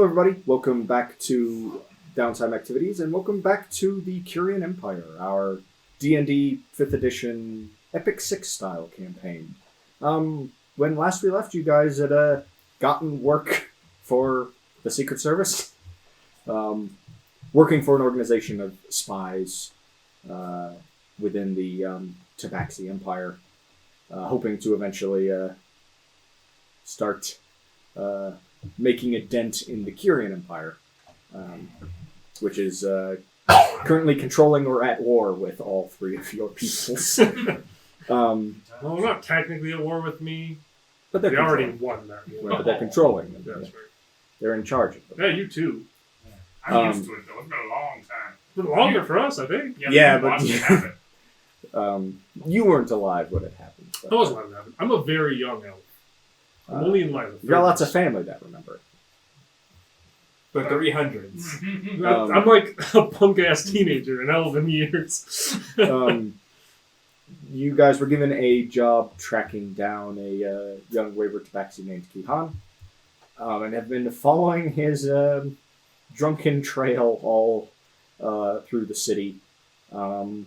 everybody. Welcome back to Downtime Activities, and welcome back to the Curian Empire, our D&D 5th edition Epic 6 style campaign. When last we left, you guys had gotten work for the Secret Service, working for an organization of spies within the Tabaxi Empire, hoping to eventually start making a dent in the Curian Empire, which is currently controlling or at war with all three of your peoples. Well, they're not technically at war with me, but they already won that war. Well, but they're controlling them. That's right. They're in charge of them. Yeah, you too. I'm used to it, though. It's been a long time. It's been longer for us, I think. Yeah, but you weren't alive when it happened. So. I wasn't alive when it happened. I'm a very young elf. I'm only in my 30s. You got lots of family that remember it. The 300s. I'm like a punk-ass teenager in elven years. You guys were given a job tracking down a young wayward Tabaxi named Kihan, and have been following his drunken trail all through the city, and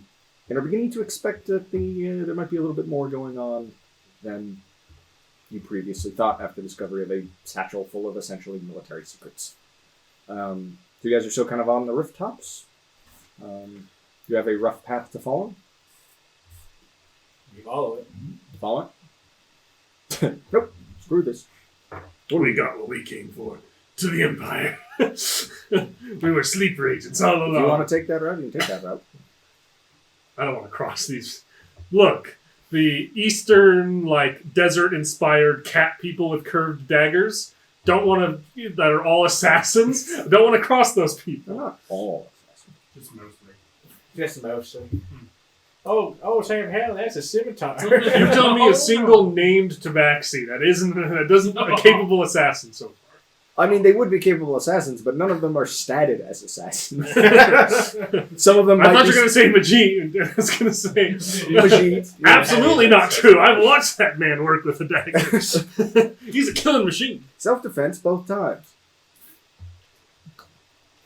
are beginning to expect that there might be a little bit more going on than you previously thought after discovery of a satchel full of essentially military secrets. So you guys are still kind of on the rooftops. You have a rough path to follow. You follow it. Follow it? Nope. Screw this. We got what we came for. To the Empire. We were sleeper agents all along. If you want to take that route, you can take that route. I don't want to cross these. Look, the eastern, desert-inspired cat people with curved daggers that are all assassins. Don't want to cross those people. They're not all assassins. Just mostly. Just mostly. Oh, Sam Hell, that's a scimitar. You tell me a single named Tabaxi that doesn't a capable assassin so far. I mean, they would be capable assassins, but none of them are statted as assassins. Some of them I thought you were going to say Majid. I was going to say Majid. Absolutely not true. I've watched that man work with the daggers. He's a killing machine. Self-defense both times.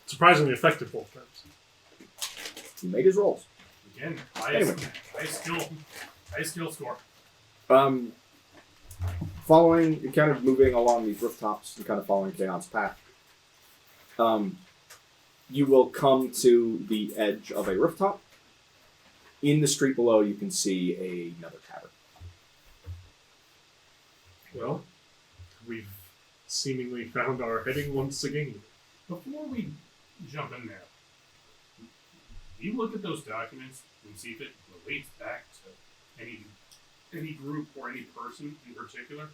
Surprisingly effective both times. He made his rolls. Again, high skill score. Following, kind of moving along these rooftops and kind of following Kaon's path, you will come to the edge of a rooftop. In the street below, you can see another tavern. Well, we've seemingly found our heading once again. Before we jump in there, you look at those documents and see if it relates back to any group or any person in particular.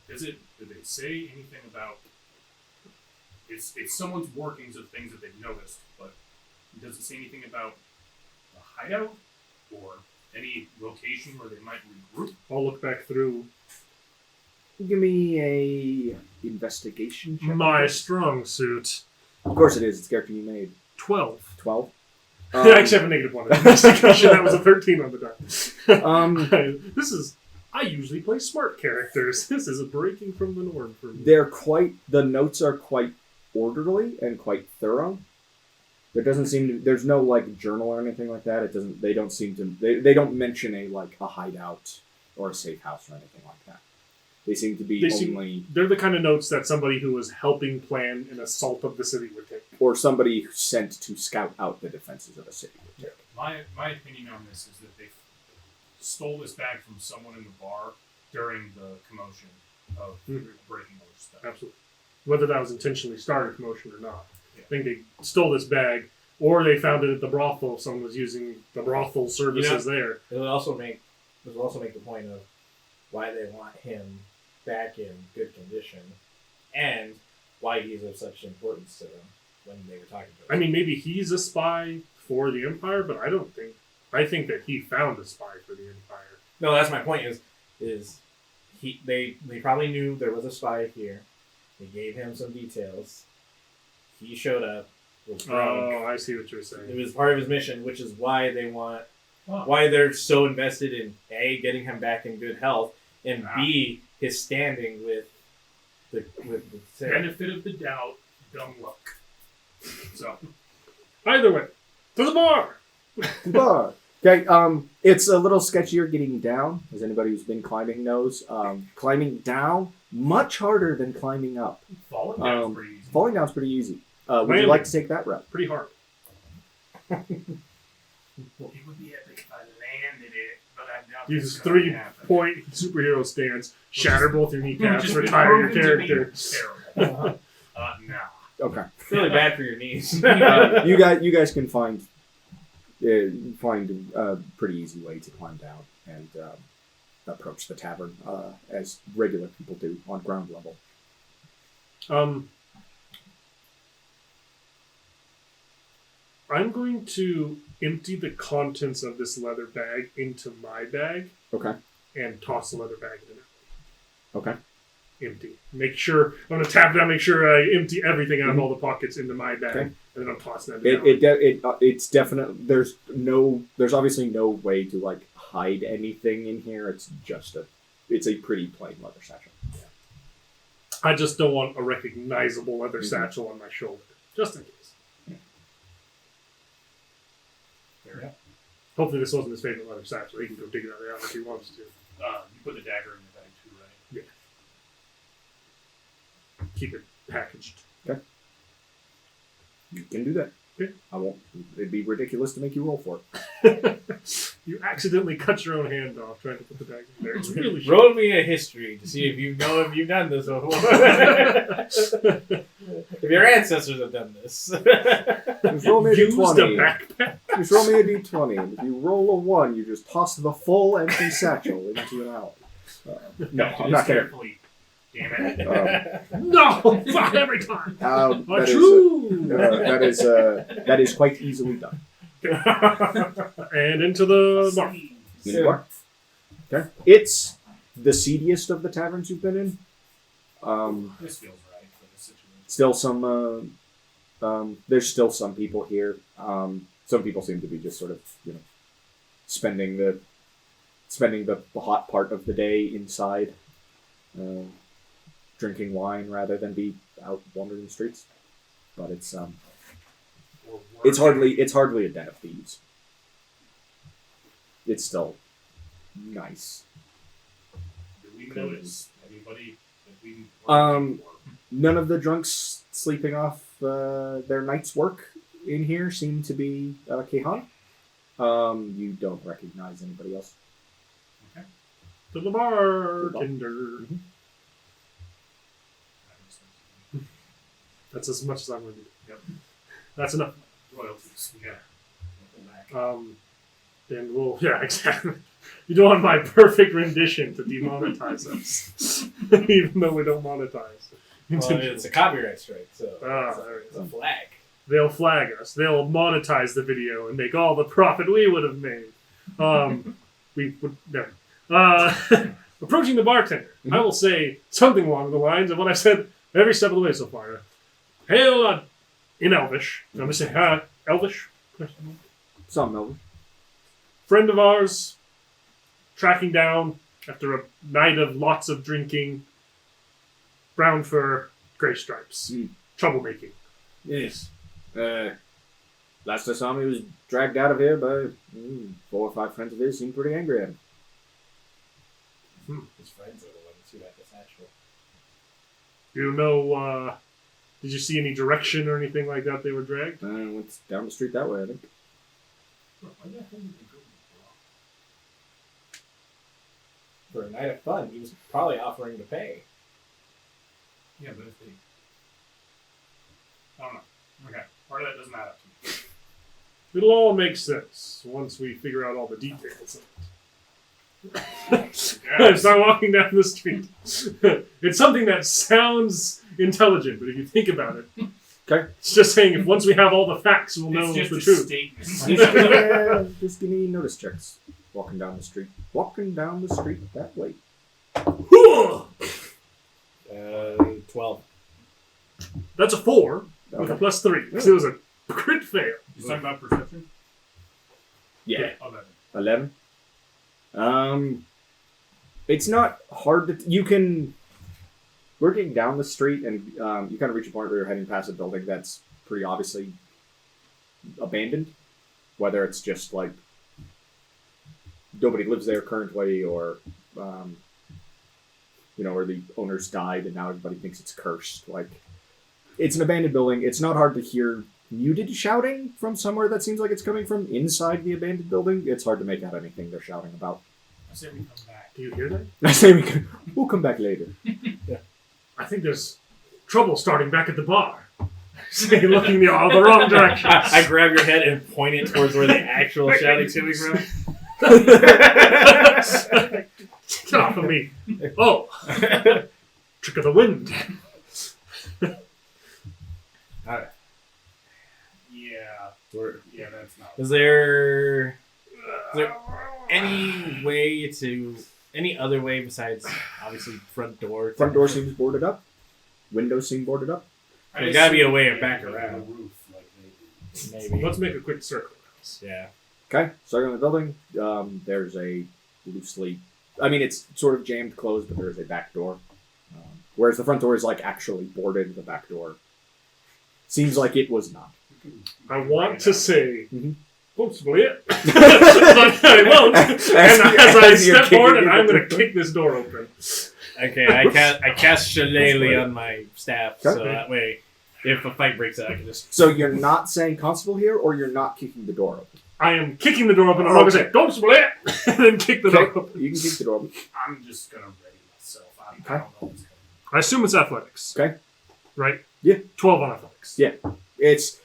Did they say anything about it's someone's workings of things that they've noticed, but does it say anything about a hideout or any location where they might regroup? I'll look back through. Give me a investigation check. My strong suit. Of course it is. It's a character you made. 12. 12. I actually have a negative 1 in investigation. That was a 13 on the die. I usually play smart characters. This is a breaking from the norm for me. The notes are quite orderly and quite thorough. There's no journal or anything like that. They don't mention a hideout or a safe house or anything like that. They seem to be they're the kind of notes that somebody who was helping plan an assault of the city would take. Or somebody sent to scout out the defenses of a city would take. My opinion on this is that they stole this bag from someone in the bar during the commotion of breaking all this stuff. Absolutely. Whether that was intentionally started a commotion or not. Yeah. I think they stole this bag, or they found it at the brothel. Someone was using the brothel services there. It will also make the point of why they want him back in good condition, and why he's of such importance to them when they were talking to him. I mean, maybe he's a spy for the Empire, but I think that he found a spy for the Empire. No, that's my point. They probably knew there was a spy here. They gave him some details. He showed up. Was drunk. Oh, I see what you're saying. It was part of his mission, which is why why they're so invested in A, getting him back in good health, and B, his standing with Benefit of the doubt, dumb luck. So, Either way, to the bar. Bar. Okay, it's a little sketchier getting down, as anybody who's been climbing knows. Climbing down, much harder than climbing up. falling down's pretty easy. Falling down's pretty easy. Would you Landing. like to take that route? Pretty hard. It would be epic if I landed it, but I doubt Uses that's gonna 3-point superhero stance, shatter both your kneecaps, Just be retire your proven to be character. Terrible. No. Okay. It's really bad for your knees. You guys can find a pretty easy way to climb down and approach the tavern as regular people do on ground level. I'm going to empty the contents of this leather bag into my bag Okay. and toss the leather bag in it. Okay. Empty. Make sure I'm going to tap down. Make sure I empty everything out of all the pockets into my bag, Okay. and then I'm tossing that down. It's definitely there's obviously no way to like hide anything in here. It's a pretty plain leather satchel. I just don't want a recognizable leather satchel on my shoulder, just in case. Fair. Hopefully, this wasn't his favorite leather satchel. He can go dig it out if he wants to. You put the dagger in your bag too, right? Keep it packaged. You can do that. Okay. I won't. It'd be ridiculous to make you roll for it. You accidentally cut your own hand off trying to put the bag in there. It's really Roll me a history to see if you know if you've done this before. If your ancestors have done this. Just roll me a Used a d20. backpack. Just roll me a d20, and if you roll a 1, you just toss the full empty satchel into an alley. No, I'm not gonna. Carefully. Damn it. No, not every time. That is quite easily done. And into the bar. In the bar. Okay. It's the seediest of the taverns you've been in. This feels right for this situation. Still some. There's still some people here. Some people seem to be just sort of, spending the hot part of the day inside, drinking wine rather than be out wandering the streets. But it's hardly a den of thieves. It's still nice. Do we notice anybody that we None of the drunks sleeping off their night's work in here seem to be Kehan. You don't recognize anybody else. To the bartender. Mm-hmm. That's as much as I'm going to do. Yep. That's enough. Royalties. Yeah. Then we'll... Yeah, exactly. You don't want my perfect rendition to demonetize us. Even though we don't monetize. Well, it's a copyright strike, so there it it's a flag. They'll flag us. They'll monetize the video and make all the profit we would have made. We would never. Approaching the bartender, I will say something along the lines of what I've said every step of the way so far. Hail, in Elvish. I'm going to say, Elvish? Some Melvin. Friend of ours, tracking down after a night of lots of drinking. Brown fur, gray stripes. Troublemaking. Yes. Last I saw him, he was dragged out of here by 4 or 5 friends of his. Seemed pretty angry at him. His friends are the ones who had the satchel. You know, did you see any direction or anything like that they were dragged? Went down the street that way, I think. Why the hell did they go For a night of fun, he was probably offering to pay. Yeah, but if they... I don't know. Okay. Part of that doesn't add up to me. It'll all make sense once we figure out all the details of it. Start walking down the street. It's something that sounds intelligent, but if you think about it, Okay. it's just saying if once we have all the facts, we'll know It's the just a truth. statement. Just give me notice checks. Walking down the street that way. 12. That's a 4 with a Okay. +3 because it was a crit fail. You talking about perception? Yeah. 11. 11. It's not hard to... You can... Working down the street, and you kind of reach a point where you're heading past a building that's pretty obviously abandoned. Whether it's just like nobody lives there currently, or or the owners died and now everybody thinks it's cursed. Like, it's an abandoned building. It's not hard to hear muted shouting from somewhere that seems like it's coming from inside the abandoned building. It's hard to make out anything they're shouting about. I say we come back. Do you hear that? I say we'll come back later. I think there's trouble starting back at the bar. Say, looking the wrong direction. I grab your head and point it towards where the actual shouting's coming from. Get off of me. Oh. Trick of the wind. Yeah, that's not. Is there any other way besides obviously front door? Front door seems boarded up. Windows seem boarded up. There's gotta be a way back around. The roof, like Maybe. Let's make a quick circle. Yeah. Okay, starting on the building, there's a loosely... I mean, it's sort of jammed closed, but there's a back door. Whereas the front door is, like, actually boarded. The back door seems like it was not. I want to say, possibly it. But I won't. And as I step forward, and I'm going to kick this door open. Okay, I cast Shillelagh on my staff, so that way, if a fight breaks out, I can just... So you're not saying constable here, or you're not kicking the door open? I am kicking the door open, and I'm going to say, don't split, and then kick the door open. You can kick the door open. I'm just gonna ready myself. I don't know what's going I assume it's athletics. Okay. Right? Yeah. 12 on athletics. Yeah. It's,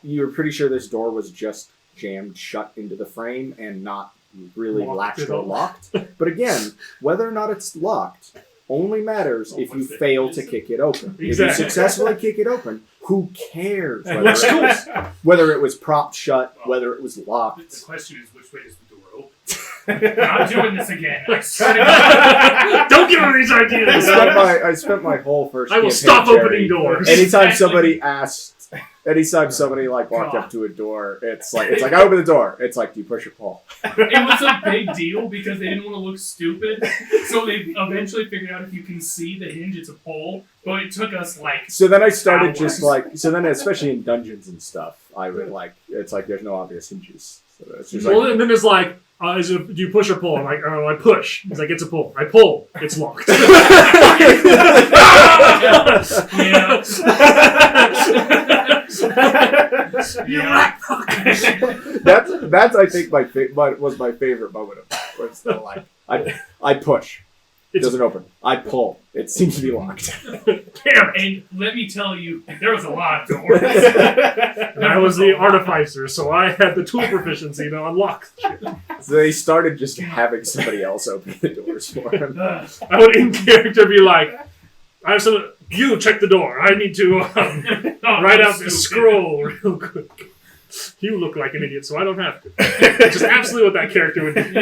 you're pretty sure this door was just jammed shut into the frame and not really latched or locked. But again, whether or not it's locked only matters if you fail to kick it open. Exactly. If you successfully kick it open, who cares whether it was propped shut, whether it was locked? The question is, which way is the door open? I'm not doing this again. I swear to God. Don't give her these ideas. I spent my whole first I will campaign, stop Jerry, opening doors. Anytime somebody like walked up to a door, it's like I open the door. It's like, do you push or pull? It was a big deal because they didn't want to look stupid, so they eventually figured out if you can see the hinge, it's a pull. But it took us like. So then I started hours. just like especially in dungeons and stuff, I would it's like there's no obvious hinges. So it's just Well, and then it's like, do you push or pull? I'm like, oh, I push. It's like, it's a pull. I pull. It's locked. Yeah. You black fuck. that's I think was my favorite moment of that. Where it's still like I push, it doesn't open. I pull, it seems to be locked. Damn. And let me tell you, there was a lot of doors. And I was the artificer, so I had the tool proficiency to unlock shit. So they started just having somebody else open the doors for him. I would in character be like, you check the door. I need to write out the scroll real quick. You look like an idiot, so I don't have to. Which is absolutely what that character would do. He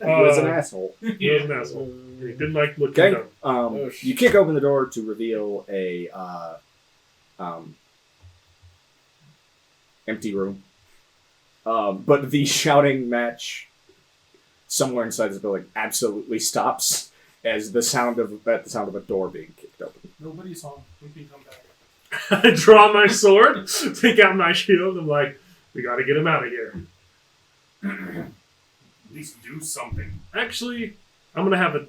was an asshole. He was an asshole. He didn't like looking Okay. dumb. You kick open the door to reveal a empty room. But the shouting match somewhere inside this building absolutely stops as the sound of a door being kicked open. Nobody's home. We can come back. I draw my sword, take out my shield, I'm like, we gotta get him out of here. At least do something. Actually, I'm gonna have a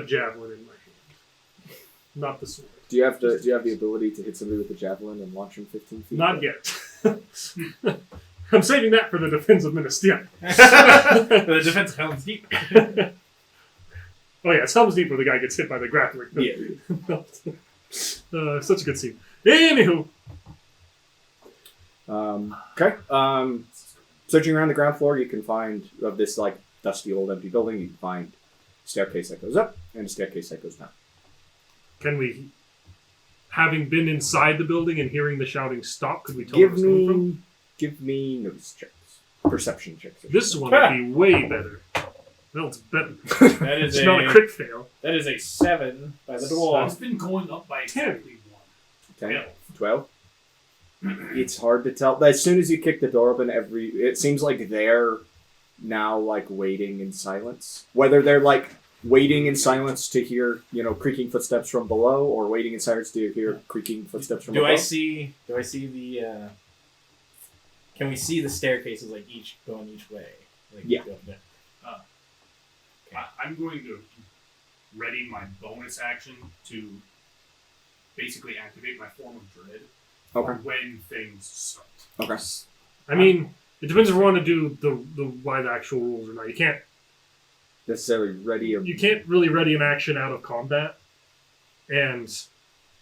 javelin in my hand. Not the sword. Do you have the ability to hit somebody with a javelin and launch him 15 feet? Not yet. I'm saving that for the defense of Minas Tirith. The defense of Helm's Deep. Oh yeah, it's Helm's Deep where the guy gets hit by the grappling. Yeah. Such a good scene. Anywho. Okay. Searching around the ground floor, you can find of this like dusty old empty building. You can find a staircase that goes up and a staircase that goes down. Can we, having been inside the building and hearing the shouting stop, could we tell where it's coming from? Give me notice checks, perception checks. This one would be way better. No, it's better. That is It's not a crit fail. That is a 7 by the It's dwarf. been going up by exactly 1. 10, 12. It's hard to tell. As soon as you kick the door open, it seems like they're now like waiting in silence. Whether they're like waiting in silence to hear, creaking footsteps from below, or waiting in silence to hear creaking footsteps from Do above? I see the? Can we see the staircases like each going each way? Like, Yeah. I'm going to ready my bonus action to basically activate my form of dread for Okay. when things start. Okay. I mean, it depends if we want to do the why the actual rules or not. You can't Necessarily ready. really ready an action out of combat, and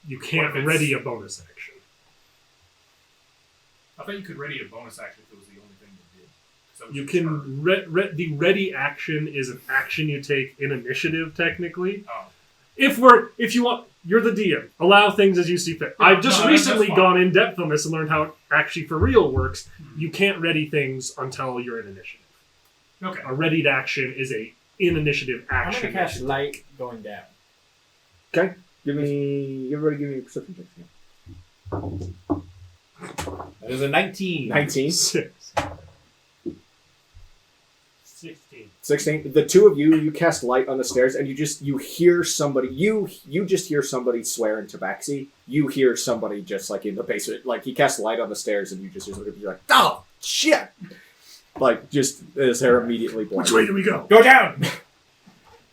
you can't What if it's- ready a bonus action. I thought you could ready a bonus action if it was the only thing you did. 'Cause that was You your can turn. the ready action is an action you take in initiative technically. Oh. If you want, you're the DM. Allow things as you see fit. I've just No, recently that's fine. gone in depth on this and learned how it actually for real works. You can't ready things until you're in initiative. Okay. A readied action is a in initiative I'm action. gonna cast light going down. Okay. Everybody give me a perception check. That is a 19. 19. 6. 16. 16. The two of you cast light on the stairs, and you hear somebody. You just hear somebody swear in Tabaxi. You hear somebody just like in the basement. Like he casts light on the stairs, and you just hear somebody be like, "Oh shit!" Like just his hair immediately blind. Which way do we go? Go down.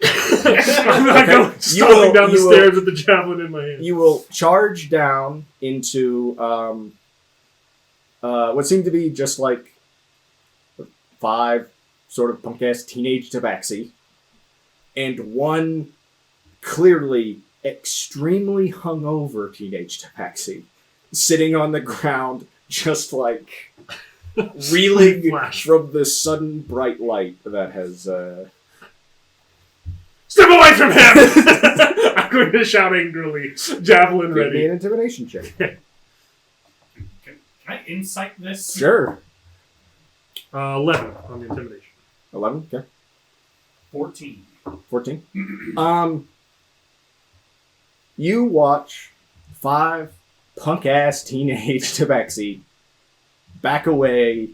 I'm not Okay. going You stomping will- down the you will- stairs with the javelin in my hand. You will charge down into what seemed to be just like 5 sort of punk-ass teenage Tabaxi, and one clearly extremely hungover teenage Tabaxi sitting on the ground, just like reeling Flash. from the sudden bright light that has. Step away from him! I'm going to shout angrily. Javelin Give me ready. an intimidation check. Can I insight this? Sure. 11 on the intimidation. 11. Okay. 14. 14. You watch 5 punk-ass teenage Tabaxi back away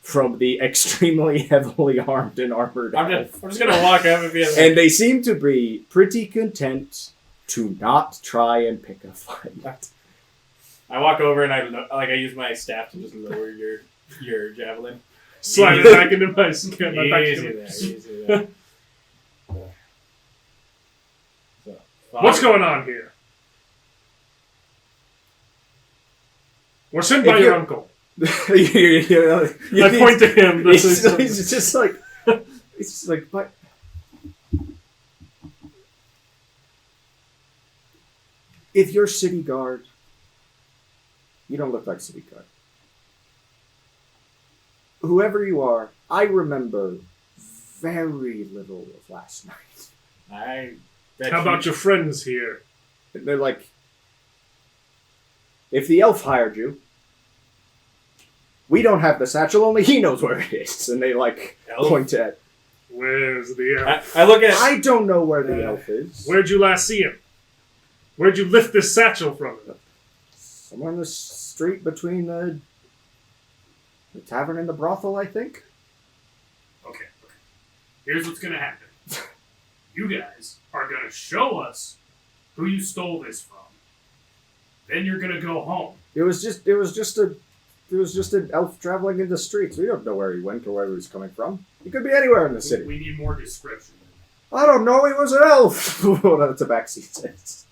from the extremely heavily armed and armored I'm elf. just gonna walk up and be like, And they seem to be pretty content to not try and pick a fight. I walk over and I use my staff to just lower your javelin. Slide it back into my skin. My back Easy skin. there, easy there. So, What's going on here? We're sent by If your you're- uncle. I I point to him. That's It's just like, but if you're city guard, you don't look like city guard. Whoever you are, I remember very little of last night. I bet How about your friends here? And they're like, if the elf hired you, we don't have the satchel, only he knows where it is. And they Elf? point at. Where's the elf? I look at I don't know where the elf is. Where'd you last see him? Where'd you lift this satchel from him? Somewhere in the street between the tavern and the brothel, I think. Okay. Here's what's gonna happen. You guys are gonna show us who you stole this from. Then you're gonna go home. It was just an elf traveling in the streets. We don't know where he went or where he was coming from. He could be anywhere in the city. We need more description. I don't know. He was an elf. What the Tabaxi says.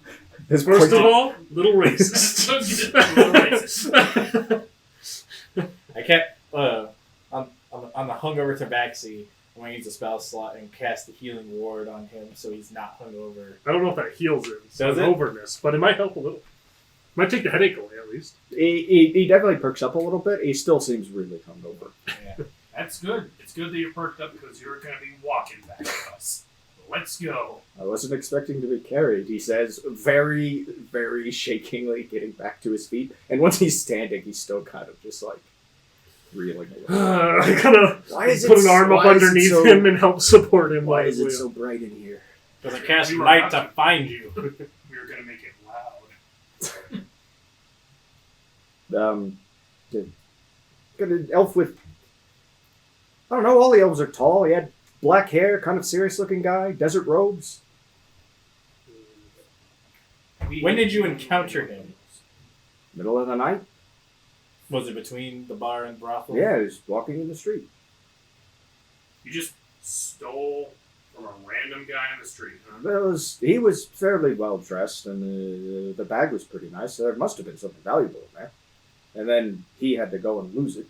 His First point- of all, little racist. I can't on the hungover Tabaxi. I'm gonna use a spell slot and cast the healing ward on him so he's not hungover. I don't know if that heals him. Does it? Overness, but it might help a little. Might take the headache away at least. he definitely perks up a little bit. He still seems really hungover. Yeah. That's good. It's good that you're perked up because you're gonna be walking back with us. Let's go. I wasn't expecting to be carried, he says, very, very shakingly getting back to his feet. And once he's standing, he's still kind of just like reeling a little. I kind of Why is put it an arm up why is it underneath so- him and help support him. Why while is it we- so bright in here? Because I cast We were light about to find you. We were gonna make it loud. Got an elf with. I don't know. All the elves are tall. He had black hair, kind of serious-looking guy, desert robes. When did you encounter him? Middle of the night. Was it between the bar and brothel? Yeah, he was walking in the street. You just stole from a random guy on the street, huh? He was fairly well dressed, and the bag was pretty nice. So there must have been something valuable in there. And then he had to go and lose it.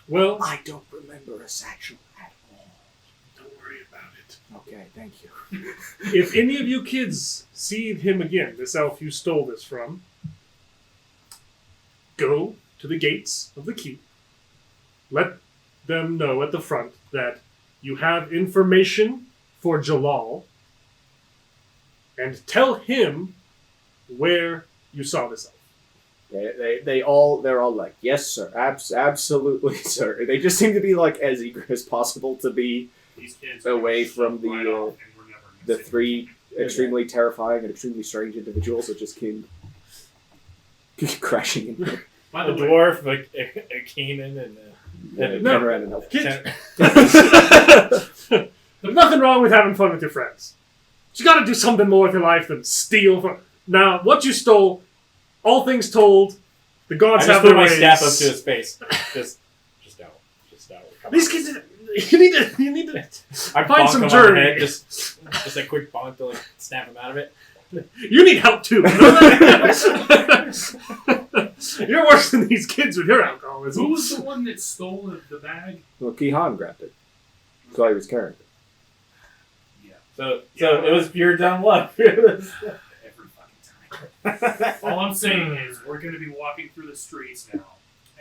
Well, I don't remember a satchel at all. don't worry about it. Okay, thank you. If any of you kids see him again, this elf you stole this from, go to the gates of the keep. Let them know at the front that you have information for Jalal, and tell him where you saw this elf. They're all like, yes, sir, absolutely, sir. They just seem to be like as eager as possible to be These kids away are from so right off, and we're never gonna the see three extremely terrifying and extremely strange individuals that just came crashing in. them. By The the way, dwarf, like a Canaan, and No. Turn around and elf. There's nothing wrong with having fun with your friends. But you gotta do something more with your life than steal from... Now, what you stole, all things told, the I gods just have put their my ways. staff up to his face. Just out. Come These on. kids, you need to I find bonk some him on the journey. head, just a quick bonk to like snap him out of it. You need help too. You're worse than these kids with your alcoholism. who was the one that stole the bag? Well, Kihan grabbed it. That's why he was carrying it. Yeah, So Yeah. it was pure dumb luck. every fucking time. All I'm saying is we're going to be walking through the streets now,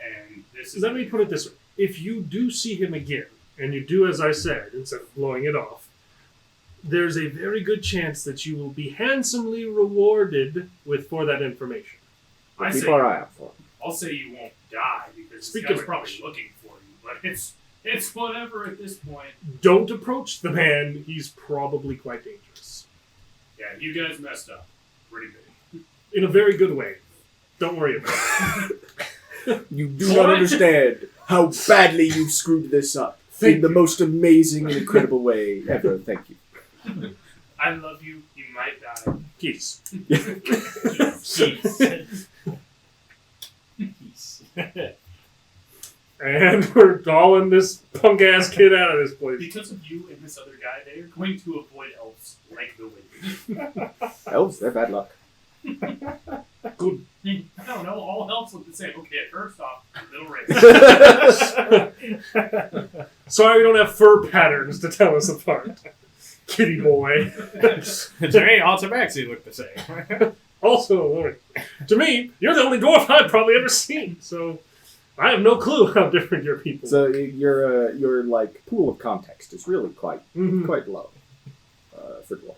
and this is. Let me put it this way. If you do see him again, and you do as I said, instead of blowing it off, there's a very good chance that you will be handsomely rewarded for that information. I Keep say, our eye out for him. I'll say you won't die because Speak this guy's of probably which. looking for you, but it's whatever at this point. Don't approach the man. He's probably quite dangerous. Yeah, you guys messed up pretty big. In a very good way. Don't worry about it. You do not understand how badly you've screwed this up in the most amazing and incredible way ever. Thank you. I love you. You might die. Peace. And we're hauling this punk-ass kid out of this place. Because of you and this other guy, they are going to avoid elves like the wind. Elves, they're bad luck. Good. I don't know. All elves look the same. Okay, first off, little race. Sorry we don't have fur patterns to tell us apart. Kitty boy. To me, all Tabaxi look the same. Also, to me, you're the only dwarf I've probably ever seen, so I have no clue how different your people are. So your like pool of context is really quite Mhm. low for dwarves.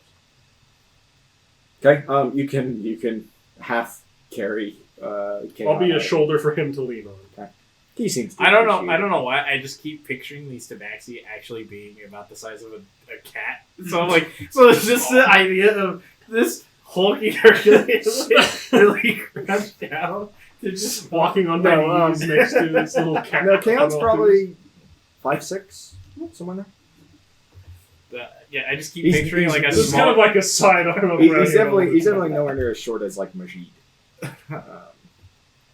Okay, you can half carry. I'll be a shoulder for him to lean on. He seems. To I don't appreciate know why. I just keep picturing these Tabaxi actually being about the size of a cat. So I'm like, so it's just the idea of this hulky Hercules really crouched down to just Walking on No, my knees next to this little cat. No, Kaon's probably 5'6", somewhere yeah, I just keep He's- picturing like a This is small. kind of like a sidearm of there. running He's definitely over. he's definitely nowhere near as short as like Majid.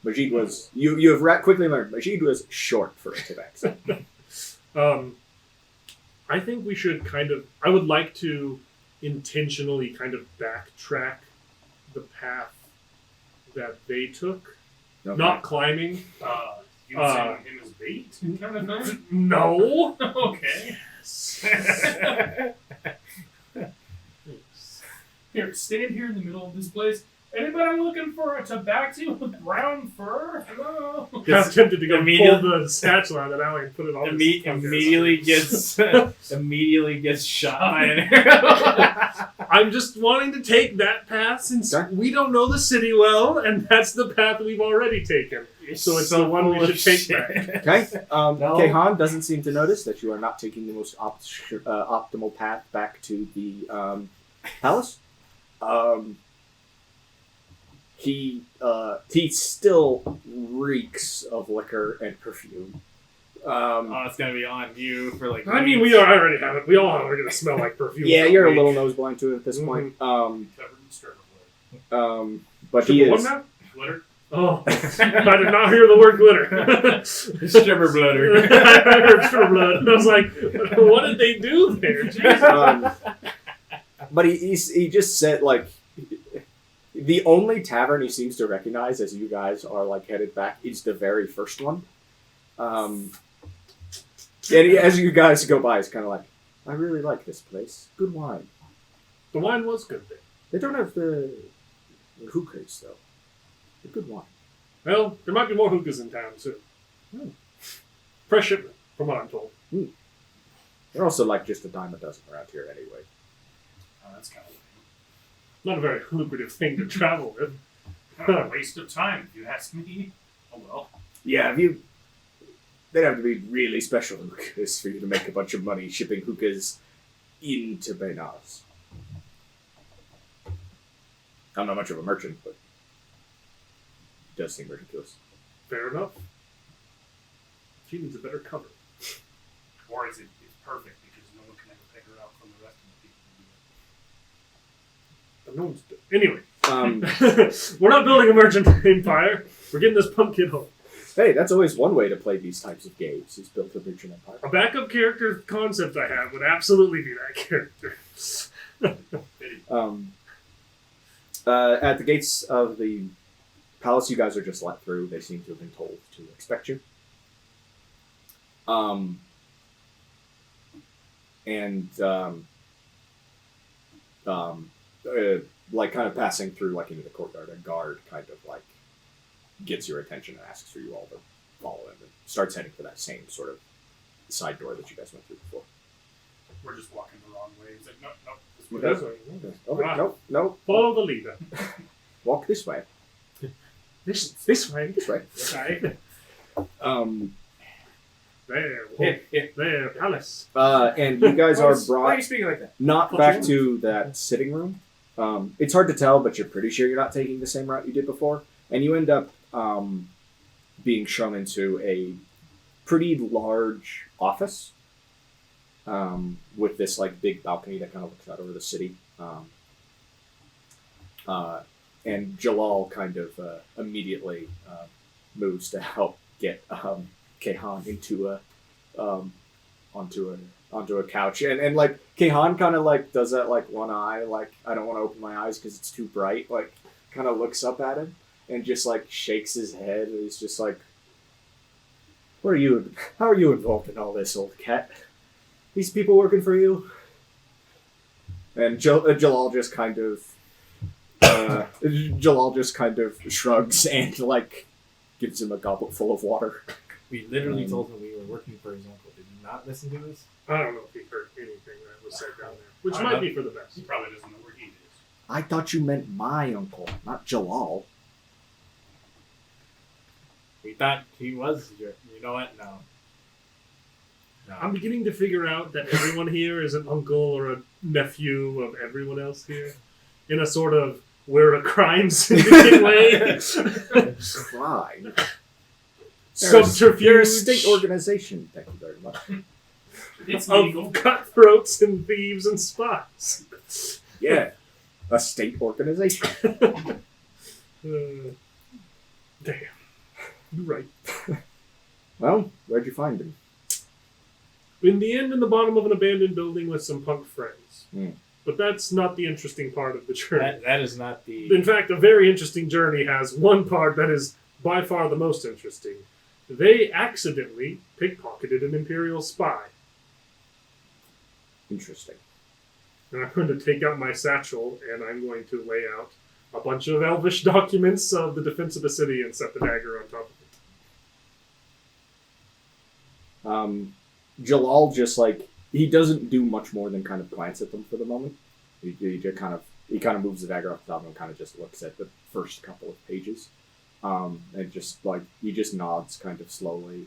Majid was you have quickly learned Majid was short for a Tabaxi. I think we should I would like to intentionally kind of backtrack the path that they took. Okay. Not climbing. Using him as bait kind of thing? No. Okay. Here, stand here in the middle of this place. Anybody looking for a tabaxi with brown fur? Hello? I'm tempted to go pull Immediately- the spatula out of that alley and put it on immediately gets shot by an arrow. I'm just wanting to take that path since Okay. we don't know the city well, and that's the path we've already taken. So it's the one we should take back. Okay. No. Kehan doesn't seem to notice that you are not taking the most optimal path back to the palace. He still reeks of liquor and perfume. Oh, it's gonna be on you for like. I mean, weeks. I already have it. We all are going to smell like perfume. Yeah, for you're a week. little nose blind to it at this point. Covered in stripper blood. But he Triple is. one now? Glitter. Oh, I did not hear the word glitter. Stripper blooder. I heard stripper blood. I was like, what did they do there? Jesus. But he just said, like, the only tavern he seems to recognize as you guys are, like, headed back is the very first one. And as you guys go by, it's kind of like, I really like this place. Good wine. The wine was good there. They don't have the hookahs, though. The good wine. Well, there might be more hookahs in town soon. Fresh shipment, from what I'm told. They're also, like, just a dime a dozen around here anyway. Oh, that's kind of Not a very lucrative thing to travel with. a waste of time, if you ask me. Oh well. Yeah, they'd have to be really special hookahs for you to make a bunch of money shipping hookahs into Behnaz. I'm not much of a merchant, but it does seem ridiculous. Fair enough. She needs a better cover. Or is it's perfect because no one can ever pick her out from the rest of the people who do it. But no one's... Anyway. We're not building a merchant empire. We're getting this punk kid home. Hey, that's always one way to play these types of games, is build a merchant empire. A backup character concept I have would absolutely be that character. At the gates of the palace, you guys are just let through. They seem to have been told to expect you. Like kind of passing through, like into the courtyard, a guard kind of like gets your attention and asks for you all to follow him, and starts heading for that same sort of side door that you guys went through before. We're just walking the wrong way. Is it? No, this way. This way. Okay, no. Follow the leader. Walk this way. This way. This way. Right. There. There. Palace. And you guys are Why are brought you speaking like that? not back to that sitting room. It's hard to tell, but you're pretty sure you're not taking the same route you did before. And you end up being shown into a pretty large office with this like big balcony that kind of looks out over the city. And Jalal kind of immediately moves to help get Kehan into onto a couch, and like Kehan kind of like does that like one eye, like I don't want to open my eyes because it's too bright, like kind of looks up at him and just like shakes his head, and he's just like, how are you involved in all this, old cat? These people working for you? And Jalal just kind of shrugs and like gives him a goblet full of water. We literally told him we were working for his uncle. Did you not listen to us? I don't know if he heard anything that was said down there, which I might know. be for the best. He probably doesn't know where he is. I thought you meant my uncle, not Jalal. We thought he was your... You know what? No. I'm beginning to figure out that everyone here is an uncle or a nephew of everyone else here, in a sort of we're a crime syndicate way. Crime. Subterfuge. You're a state organization. Thank you very much. It's legal. Of cutthroats and thieves and spies. Yeah, a state organization. Damn. You're right. Well, where'd you find him? In the end, in the bottom of an abandoned building with some punk friends. Hmm. But that's not the interesting part of the journey. That is not the... In fact, a very interesting journey has one part that is by far the most interesting. They accidentally pickpocketed an Imperial spy. Interesting. And I'm going to take out my satchel and I'm going to lay out a bunch of elvish documents of the defense of the city and set the dagger on top of it. Jalal just like he doesn't do much more than kind of glance at them for the moment. He just kind of moves the dagger off the top and kind of just looks at the first couple of pages, and just like he just nods kind of slowly,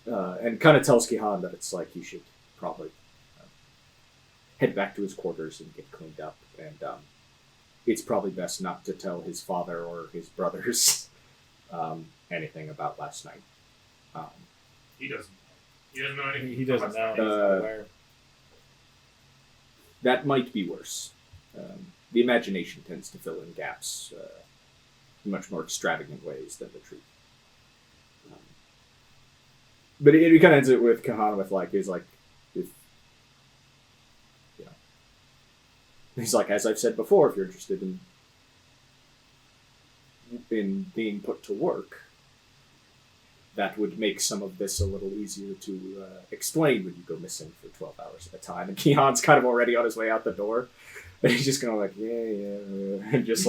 and kind of tells Kihan that it's like he should probably head back to his quarters and get cleaned up, and it's probably best not to tell his father or his brothers. anything about last night. He doesn't. He doesn't know anything. He doesn't know. He's not aware. That might be worse. The imagination tends to fill in gaps in much more extravagant ways than the truth. But it kind of ends it with Kahan with he's like, if, he's like, as I've said before, if you're interested in being put to work, that would make some of this a little easier to explain when you go missing for 12 hours at a time. And Keon's kind of already on his way out the door. And he's just kind of like, yeah. And just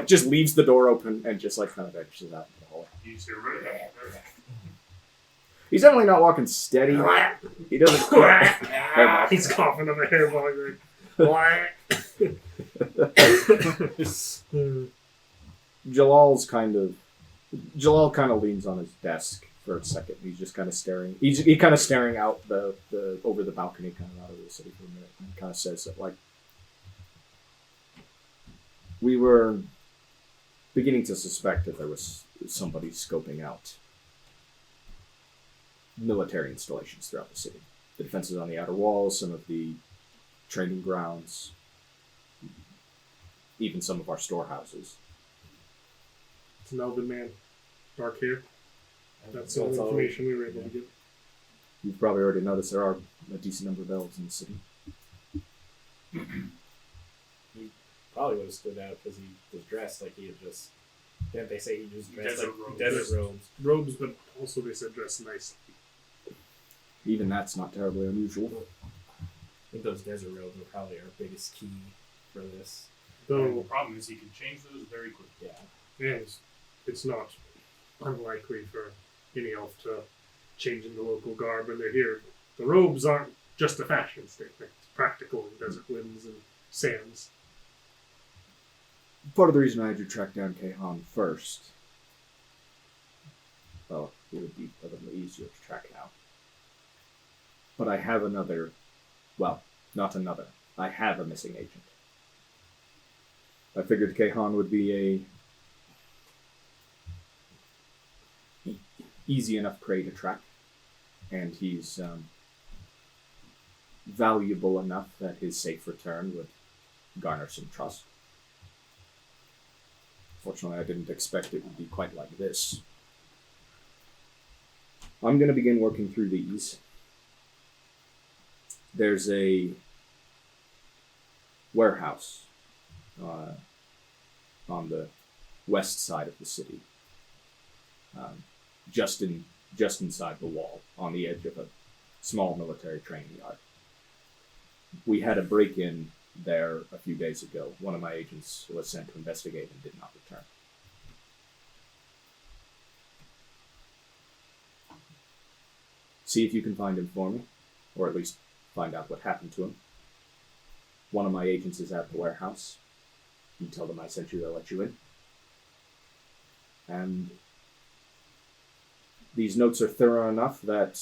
just leaves the door open and just kind of edges out the hall. He's He's definitely not walking steady. He doesn't. He's coughing up a hair volume. Jalal kind of leans on his desk for a second. He's just kind of staring. He's kind of staring out the over the balcony, kind of out over the city for a minute, and kind of says that we were beginning to suspect that there was somebody scoping out military installations throughout the city. The defenses on the outer walls, some of the training grounds, even some of our storehouses. It's an elven man. Dark hair. That's all the information we were able to get. You've probably already noticed there are a decent number of elves in the city. He probably would have stood out because he was dressed like he had just... Didn't they say he was dressed Desert like robes. desert robes? Robes, but also they said dress nicely. Even that's not terribly unusual. I think those desert robes are probably our biggest key for this. The Though, problem is he can change those very quickly. Yeah. and it's not unlikely for any elf to change into local garb when they're here. The robes aren't just a fashion statement. It's practical in desert winds and sands. Part of the reason I had you track down Kahan first, well, it would be a little easier to track now. But I have another, well, not another. I have a missing agent. I figured Kahan would be a easy enough prey to track, and he's valuable enough that his safe return would garner some trust. Fortunately, I didn't expect it would be quite like this. I'm going to begin working through these. There's a warehouse on the west side of the city, just inside the wall, on the edge of a small military training yard. We had a break-in there a few days ago. One of my agents was sent to investigate and did not return. See if you can find him for me, or at least find out what happened to him. One of my agents is at the warehouse. You tell them I sent you, they'll let you in. And these notes are thorough enough that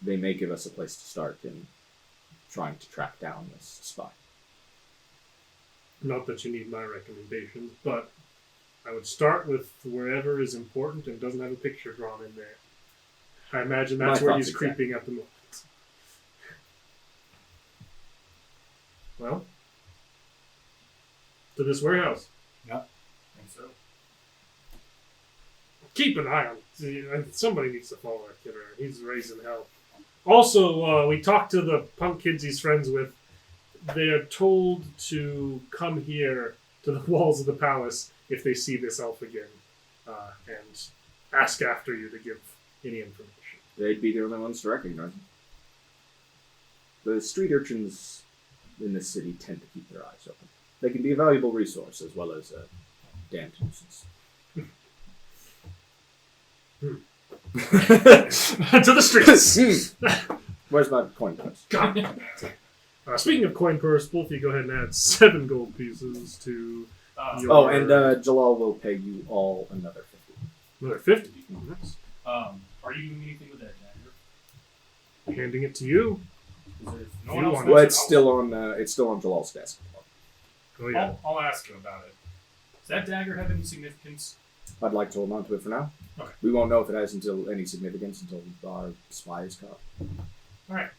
they may give us a place to start in trying to track down this spy. Not that you need my recommendations, but I would start with wherever is important and doesn't have a picture drawn in there. I imagine that's My where thoughts he's creeping at the moment. Well, to this warehouse. I think so. Keep an eye on. Somebody needs to follow that kid around. He's raising hell. Also, we talked to the punk kids he's friends with. They're told to come here to the walls of the palace if they see this elf again, and ask after you to give any information. They'd be the only ones to recognize him. The street urchins in this city tend to keep their eyes open. They can be a valuable resource as well as a damned nuisance. To the streets! Where's my coin purse? God. Speaking of coin purse, both of you go ahead and add 7 gold pieces to your... Oh, and Jalal will pay you all another 50. Another 50. Oh, nice. Are you doing anything with that dagger? Handing it to you. Is there no You one else? want Well, wants it's still on Jalal's desk. Oh, yeah. I'll ask him about it. Does that dagger have any significance? I'd like to hold on to it for now. Okay. We won't know if it has any significance until our spy is caught. All right.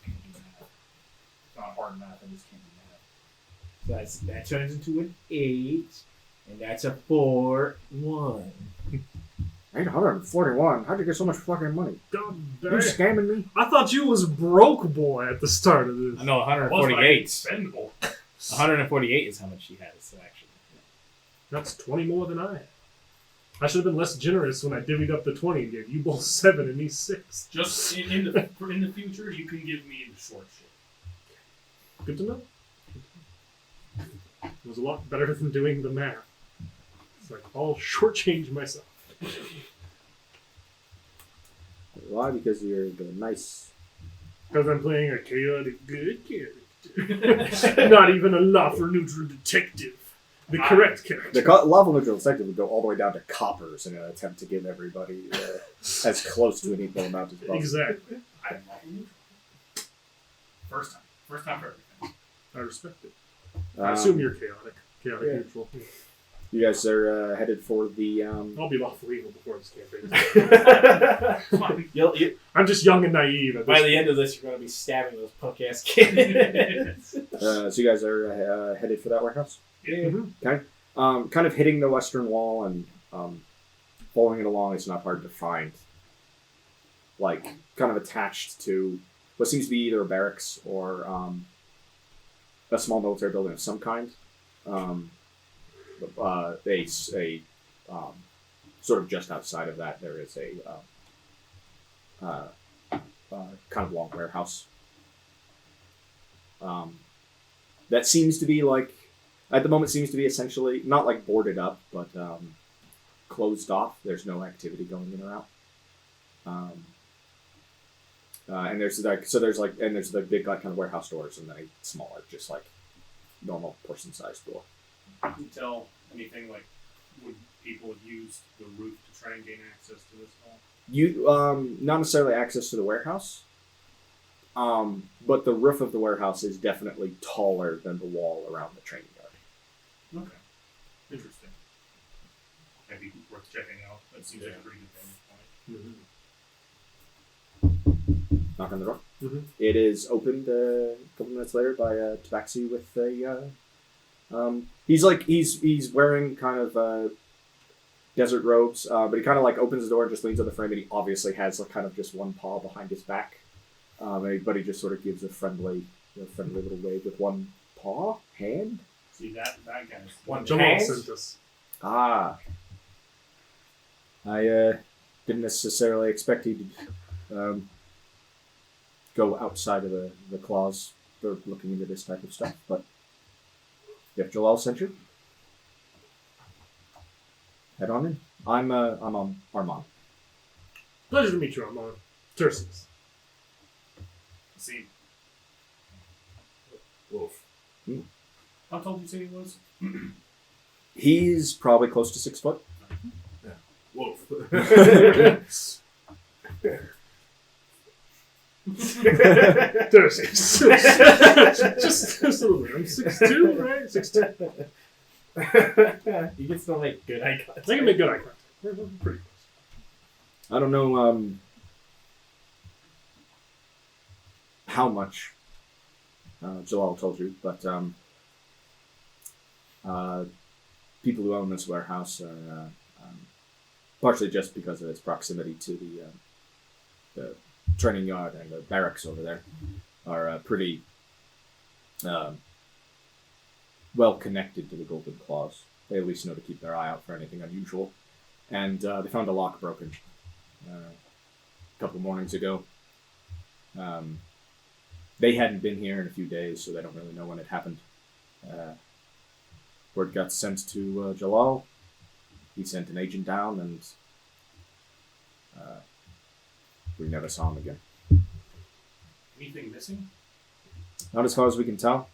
It's not hard math. I just can't do math. So that turns into an 8, and that's a 4-1. 841? How'd you get so much fucking money? God You damn. scamming me? I thought you was broke boy at the start of this. I know, Was like 148. expendable. 148 is how much she has, actually. That's 20 more than I had. I should have been less generous when I divvied up the 20 and gave you both 7 and me 6. Just in the future, you can give me the short shit. Good to know. It was a lot better than doing the math. It's like, I'll shortchange myself. Why? Because you're the nice... Because I'm playing a chaotic good character. Not even a lawful neutral detective. The correct character. The lawful neutral detective would go all the way down to coppers in an attempt to give everybody as close to an equal amount as possible. Exactly. I'm not neutral. First time for everything. I respect it. I assume you're chaotic. Chaotic yeah. neutral. You guys are headed for the... I'll be lawful evil before this campaign. Fine. I'm just young and naive. At this By the end of this, you're going to be stabbing those punk ass kids. so you guys are headed for that warehouse? Mhm. Okay. Kind of hitting the western wall and following it along, it's not hard to find. Like, kind of attached to what seems to be either a barracks or a small military building of some kind. Sort of just outside of that, there is a kind of long warehouse. That seems to be like, at the moment, seems to be essentially not like boarded up, but closed off. There's no activity going in or out. And there's like there's the big like kind of warehouse doors, and then a smaller, just like normal person-sized door. Can you tell anything like would people have used the roof to try and gain access to this hall? You not necessarily access to the warehouse, but the roof of the warehouse is definitely taller than the wall around the training yard. Okay. Interesting. Maybe worth checking out. That seems like a pretty good vantage point. Knock on the door. Mhm. It is opened a couple minutes later by Tabaxi with a. He's wearing kind of desert robes, but he kind of like opens the door and just leans on the frame, and he obviously has like kind of just one paw behind his back. But he just sort of gives a friendly little wave with one hand. See that guy's One Jamal hand? sent us. Ah. I didn't necessarily expect he to go outside of the clause for looking into this type of stuff, but if Jalal sent you, head on in. I'm Armand. Pleasure to meet you, Armand. Tersius. See, Wolf. how tall did you say he was? He's probably close to 6 foot. Wolf. Tersius. just a little bit. I'm 6'2", right? 6'2". You can still make good eye contact. I can make good eye contact. We're pretty close. I don't know how much Jalal told you, but people who own this warehouse are partially just because of its proximity to the training yard and the barracks over there are pretty well connected to the Golden Claws. They at least know to keep their eye out for anything unusual. And they found a lock broken a couple mornings ago. They hadn't been here in a few days, so they don't really know when it happened. Word got sent to Jalal. He sent an agent down, and we never saw him again. Anything missing? Not as far as we can tell.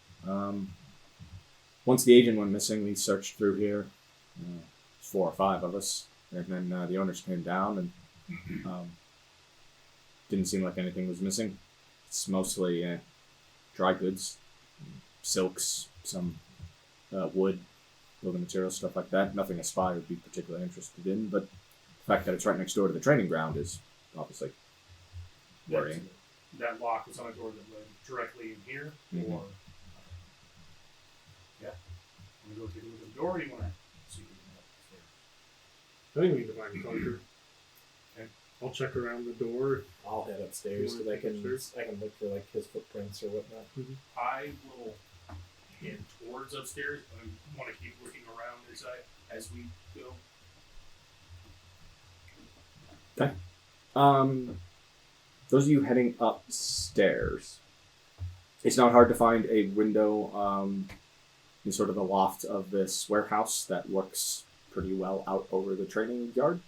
Once the agent went missing, we searched through here. 4 or 5 of us. And then the owners came down and didn't seem like anything was missing. It's mostly dry goods, silks, some wood, building materials, stuff like that. Nothing a spy would be particularly interested in, but the fact that it's right next door to the training ground is obviously worrying. That lock was on a door that led directly in here, Mhm. or yeah. Want to go take a look at the door, or do you want to see if we can help upstairs? I think we need to find the conqueror. Okay. I'll check around the door. I'll head upstairs You because wanna take upstairs? I can look for like his footprints or whatnot. I will head towards upstairs. I want to keep looking around as we go. Those of you heading upstairs, it's not hard to find a window in sort of the loft of this warehouse that looks pretty well out over the training yard.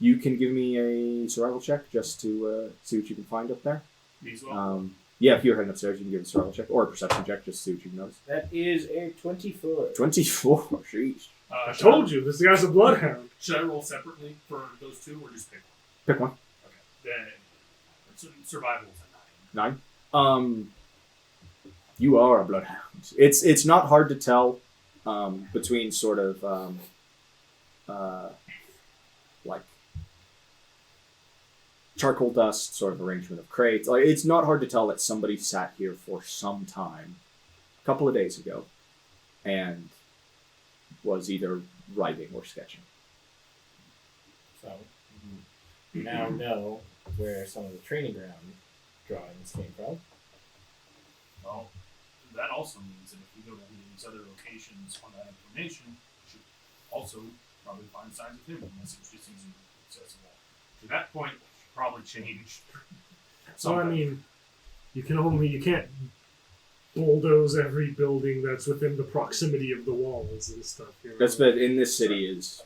You can give me a survival check just to see what you can find up there. Me as well. Yeah, if you're heading upstairs, you can give a survival check or a perception check just to see what you can notice. That is a 24. 24, sheesh. I told you, this guy's a bloodhound. Should I roll separately for those two, or just pick one? Pick one. Okay. Then survival is a 9. 9. You are a bloodhound. It's not hard to tell between sort of like charcoal dust, sort of arrangement of crates. Like, it's not hard to tell that somebody sat here for some time, a couple of days ago, and was either writing or sketching. So you now know where some of the training ground drawings came from. Well, that also means that if we go to any of these other locations on that information, we should also probably find signs of him, unless it was just easily accessible. To that point, we should probably change. So I mean, you can't bulldoze every building that's within the proximity of the walls and stuff. You know? That's but in this city is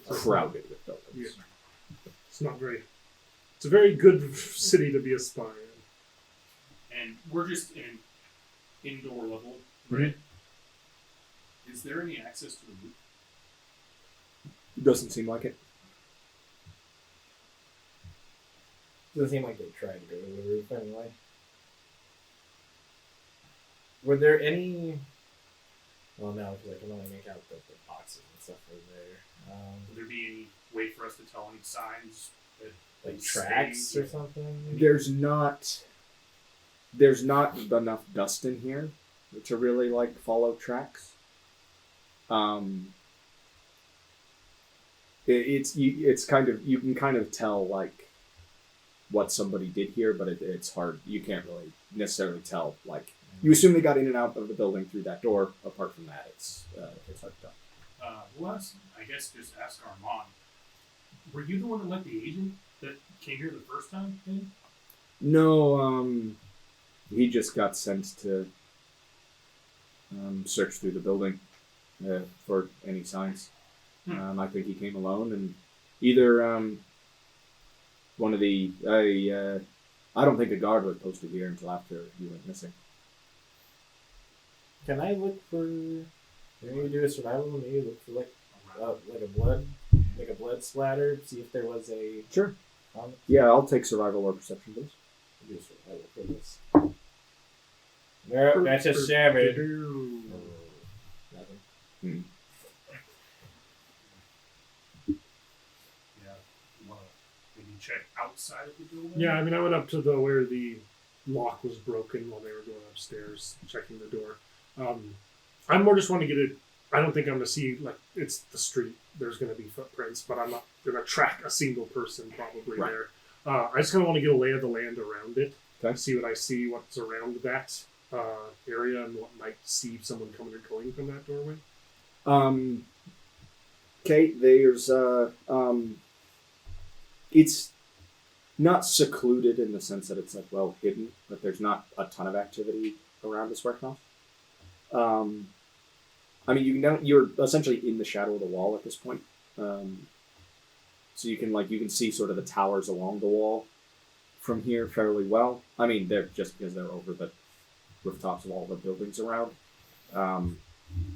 crowded with buildings. Yeah. It's not very. It's a very good city to be a spy in. And we're just in indoor level, right? Is there any access to the roof? Doesn't seem like it. Doesn't seem like they tried to go to the roof anyway. Were there any? Well, no, because I can only make out the boxes and stuff over there. Would there be any way for us to tell any signs that Like they tracks stayed? or something? There's not enough dust in here to really like follow tracks. It's kind of, you can kind of tell like what somebody did here, but it's hard. You can't really necessarily tell. Like, you assume they got in and out of the building through that door. Apart from that, it's hard to tell. Well, I guess just ask Armand. Were you the one that let the agent that came here the first time in? No, he just got sent to search through the building for any signs. I think he came alone, and either one of the I don't think a guard was posted here until after you went missing. Can I look for? Maybe do a survival. Maybe look for like a blood splatter. See if there was a. Sure. Yeah, I'll take survival or perception, please. Do survival for this. No, that's a 7. Nothing. Yeah. You want to maybe check outside of the building? Yeah, I mean, I went up to where the lock was broken while they were going upstairs, checking the door. I more just want to get it. I don't think I'm going to see, like, it's the street. There's going to be footprints, but I'm not going to track a single person probably Right. there. I just kind of want to get a lay of the land around it. Okay. See what I see, what's around that area, and what might see someone coming or going from that doorway. Okay, there's it's not secluded in the sense that it's like well hidden, but there's not a ton of activity around this warehouse. I mean, you're essentially in the shadow of the wall at this point, so you can see sort of the towers along the wall from here fairly well. I mean, they're just because they're over the rooftops of all the buildings around.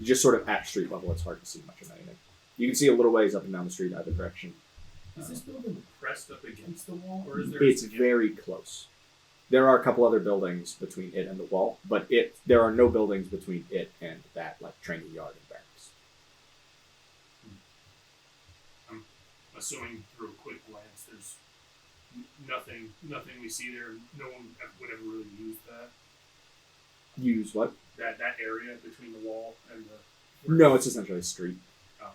Just sort of at street level, it's hard to see much of anything. You can see a little ways up and down the street either direction. Is this building pressed up against the wall, or is there? It's very close. There are a couple other buildings between it and the wall, but there are no buildings between it and that like training yard and barracks. I'm assuming through a quick glance, there's nothing we see there. No one would ever really use that. Use what? That area between the wall and the. No, it's essentially a street. Okay.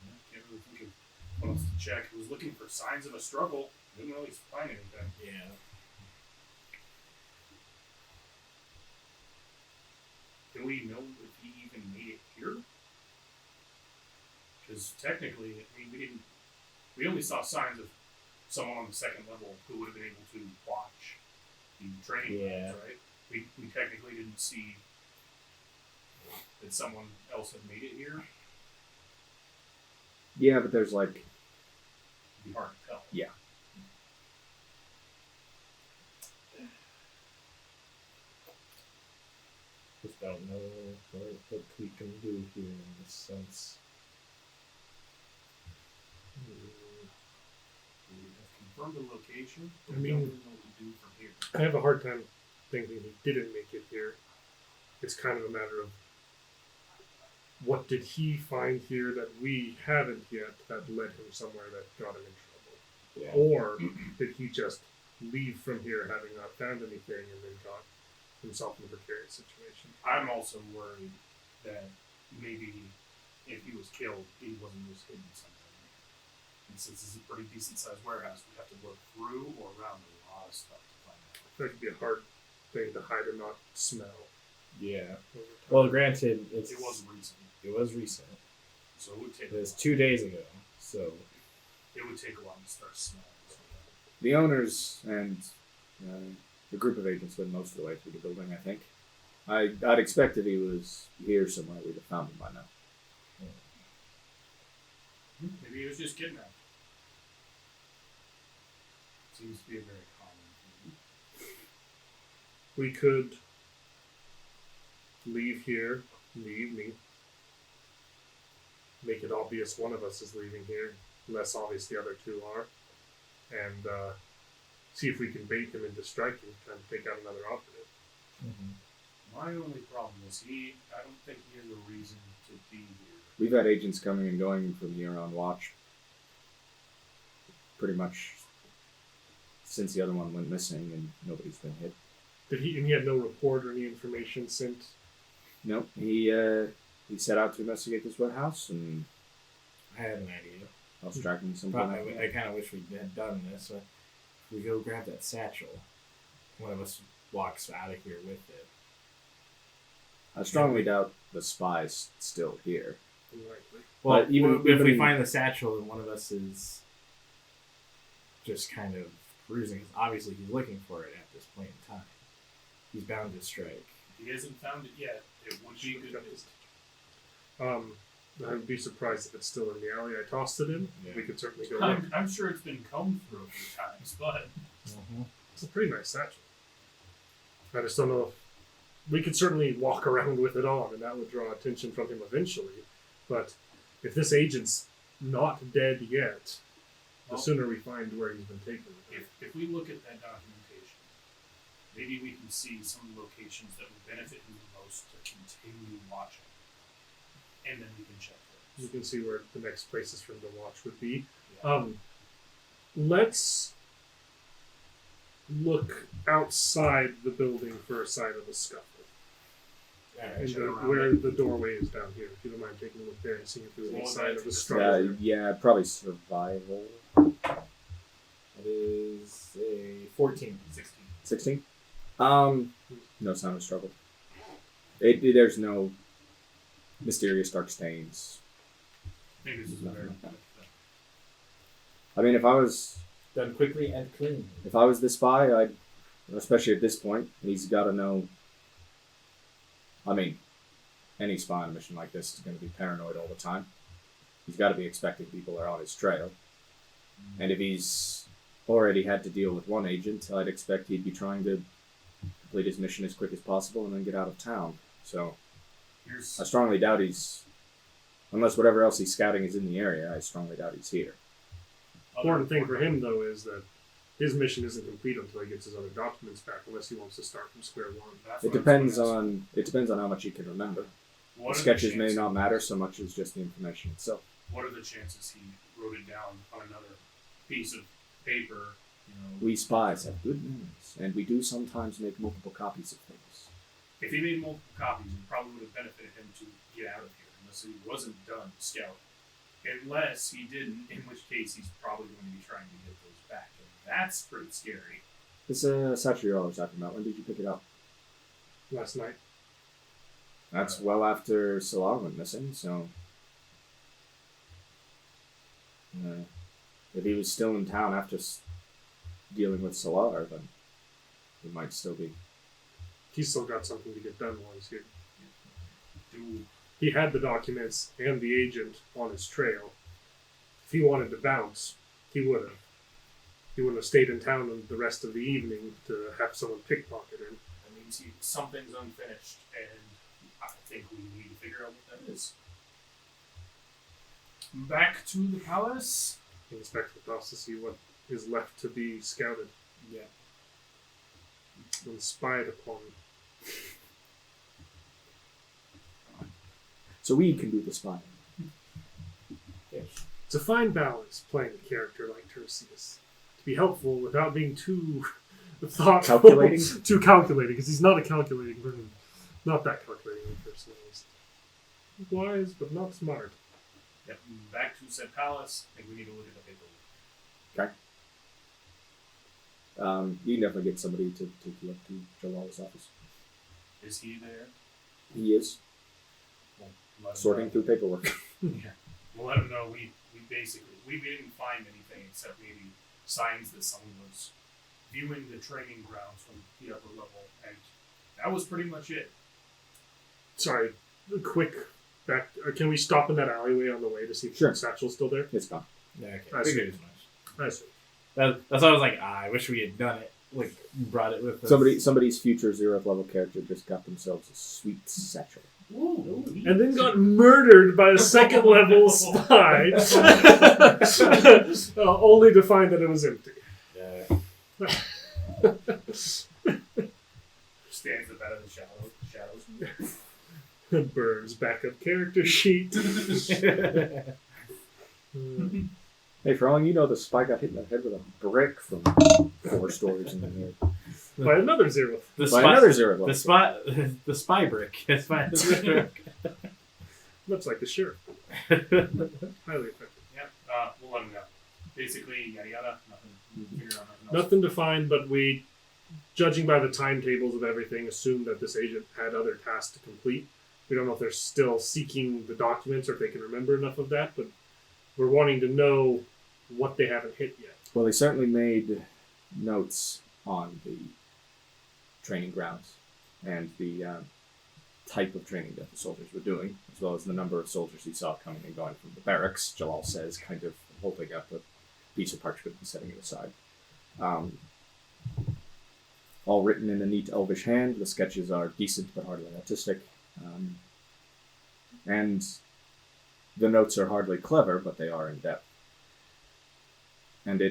I can't really think of what else to check. I was looking for signs of a struggle. Didn't really find anything. Yeah. Do we know if he even made it here? Because technically, I mean, we only saw signs of someone on the second level who would have been able to watch the training grounds, right? We technically didn't see that someone else had made it here. Yeah, but there's like It'd be hard to tell. Yeah. Just don't know what we can do here in this sense. We have confirmed the location. But I we mean- don't really know what to do from here. I have a hard time thinking he didn't make it here. It's kind of a matter of what did he find here that we haven't yet that led him somewhere that got him in trouble? Yeah. Or did he just leave from here having not found anything and then got himself in a precarious situation? I'm also worried that maybe if he was killed, he wasn't just hidden somewhere. And since this is a pretty decent sized warehouse, we have to look through or around a lot of stuff to find out. That could be a hard thing to hide and not smell. Yeah. over time. Well, granted, It was recent, It was recent. so it would take. It was 2 days ago. So It would take a while to start smelling. the owners and the group of agents went most of the way through the building. I think. I'd expect if he was here somewhere, we'd have found him by now. Maybe he was just kidnapped. Seems to be a very common thing. We could leave here in the evening. Make it obvious one of us is leaving here, less obvious the other two are, and see if we can bait him into striking, trying to take out another operative. My only problem is I don't think he has a reason to be here. We've had agents coming and going from here on watch. Pretty much since the other one went missing and nobody's been hit. And he had no report or any information sent. Nope. He set out to investigate this warehouse and I had an idea. I was tracking some But I kind of wish we had done this. But we go grab that satchel. One of us walks out of here with it. I strongly doubt the spy's still here. Unlikely. Well, But even if we even- find the satchel and one of us is just kind of cruising, 'cause obviously he's looking for it at this point in time. He's bound to strike. If he hasn't found it yet, it would be good. I'd be surprised if it's still in the alley I tossed it in. Yeah. We could certainly go look. I'm sure it's been combed through a few times, but It's a pretty nice satchel. I just don't know if we could certainly walk around with it on, and that would draw attention from him eventually. But if this agent's not dead yet, the sooner we find where he's been taken. if we look at that documentation, maybe we can see some locations that would benefit him the most to continue watching. And then we can check You those. can see where the next places for him to watch would be. Yeah. Let's look outside the building for a sign of a scuffle. And check around where it. the doorway is down here. If you don't mind taking a look there and seeing if there's any Well, sign of a that's- struggle. Yeah, probably survival. It is a 14. 16. 16? No sign of struggle. There's no mysterious dark stains. I think this is a very good thing. I mean, if I was Done quickly and clean. the spy, I'd, especially at this point, he's got to know. I mean, any spy on a mission like this is going to be paranoid all the time. He's got to be expecting people are on his trail. And if he's already had to deal with one agent, I'd expect he'd be trying to complete his mission as quick as possible and then get out of town. So Here's I strongly doubt he's, unless whatever else he's scouting is in the area, I strongly doubt he's here. Important thing for him, though, is that his mission isn't complete until he gets his other documents back, unless he wants to start from square one. That's It what I was depends gonna ask. on how much you can remember. What are The the sketches may chances- not matter so much as just the information itself. What are the chances he wrote it down on another piece of paper? You know, We spies have good memories, and we do sometimes make multiple copies of things. if he made multiple copies, it probably would have benefited him to get out of here, unless he wasn't done scouting. Unless he didn't, in which case he's probably going to be trying to get those back, and that's pretty scary. This satchel you're always talking about, when did you pick it up? Last night. That's well after Salar went missing, so... if he was still in town after dealing with Salar, then he might still be. He's still got something to get done while he's here. Do He had the documents and the agent on his trail. If he wanted to bounce, he would have. He wouldn't have stayed in town the rest of the evening to have someone pickpocket him. that means something's unfinished, and I think we need to figure out what that is. Back to the palace. He inspects the house to see what is left to be scouted Yeah. and spied upon. So we can do the spying. It's a fine balance playing a character like Tertius. To be helpful without being too thoughtful. Calculating? Too calculating, because he's not a calculating person. Not that calculating a person, at least. Wise, but not smart. Yep. Back to said palace. I think we need to look at the paperwork. You can definitely get somebody to take you up to Jalal's office. Is he there? He is Well, let him sorting know. through paperwork. We'll let him know we didn't find anything except maybe signs that someone was viewing the training grounds from the upper level, and that was pretty much it. Sorry, quick back. Can we stop in that alleyway on the way to see if Sure. the satchel's still there? It's gone. Yeah, okay. I Figured see. as much. I see. That's why I was like, I wish we had done it. Like, brought it with us. Somebody's future 0th level character just got themselves a sweet satchel. Ooh, And then got murdered by a second level spy, only to find that it was empty. Yeah. stands the better the shadows. Burns backup character sheet. Hey, for all you know, the spy got hit in the head with a brick from 4 stories in the head. By another zero. The By spy, another 0th level. the spy brick. The spy brick. Looks like the sheriff. Highly effective. Yep. We'll let him know. Basically, yada yada. Nothing. Figure out nothing else. Nothing to find, but we, judging by the timetables of everything, assume that this agent had other tasks to complete. We don't know if they're still seeking the documents or if they can remember enough of that, but we're wanting to know what they haven't hit yet. Well, they certainly made notes on the training grounds and the type of training that the soldiers were doing, as well as the number of soldiers he saw coming and going from the barracks, Jalal says, kind of holding up a piece of parchment and setting it aside. All written in a neat elvish hand. The sketches are decent but hardly artistic. And the notes are hardly clever, but they are in depth. And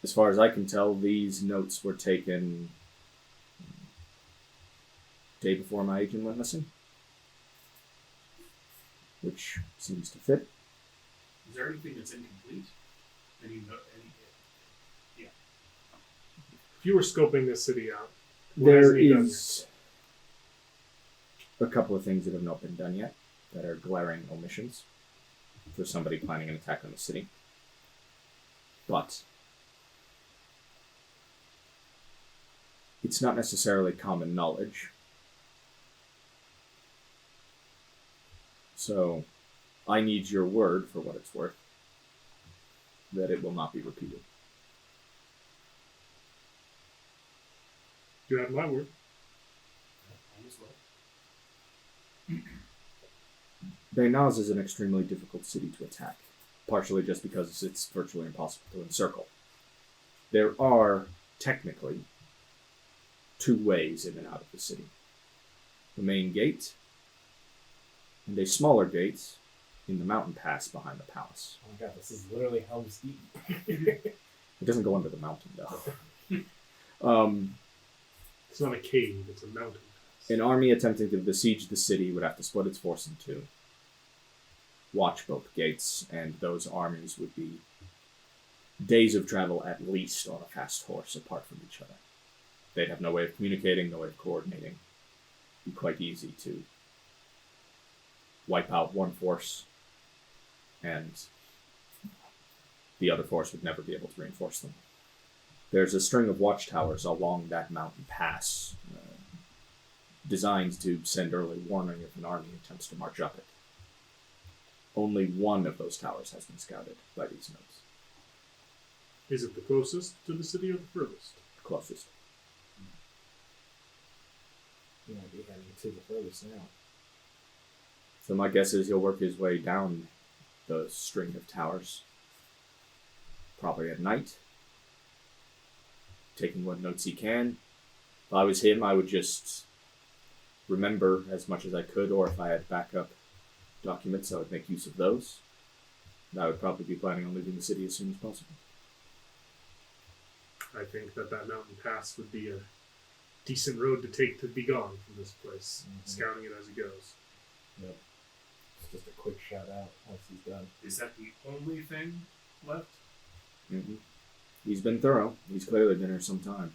as far as I can tell, these notes were taken day before my agent went missing, which seems to fit. Is there anything that's incomplete? Any? Yeah. If you were scoping this city out, what There hasn't he done is a couple of things that have not been done yet that are glaring omissions for somebody planning an attack on the city. But it's not necessarily common knowledge. So I need your word for what it's worth that it will not be repeated. You have my word. Might as well. Behnaz is an extremely difficult city to attack, partially just because it's virtually impossible to encircle. There are, technically, 2 ways in and out of the city. The main gate, and a smaller gate in the mountain pass behind the palace. Oh my god, this is literally Helm's Deep. It doesn't go under the mountain, though. It's not a cave, it's a mountain. An army attempting to besiege the city would have to split its force in two. Watch both gates, and those armies would be days of travel at least on a fast horse apart from each other. They'd have no way of communicating, no way of coordinating. It'd be quite easy to wipe out one force, and the other force would never be able to reinforce them. There's a string of watchtowers along that mountain pass, designed to send early warning if an army attempts to march up it. Only one of those towers has been scouted by these notes. Is it the closest to the city or the furthest? The closest. You might be heading to the furthest now. So my guess is he'll work his way down the string of towers. Probably at night. Taking what notes he can. If I was him, I would just remember as much as I could, or if I had backup documents, I would make use of those. And I would probably be planning on leaving the city as soon as possible. I think that mountain pass would be a decent road to take to be gone from this place, scouting it as it goes. Yep. It's just a quick shout out once he's done. Is that the only thing left? Mm-hmm. He's been thorough. He's clearly been here some time.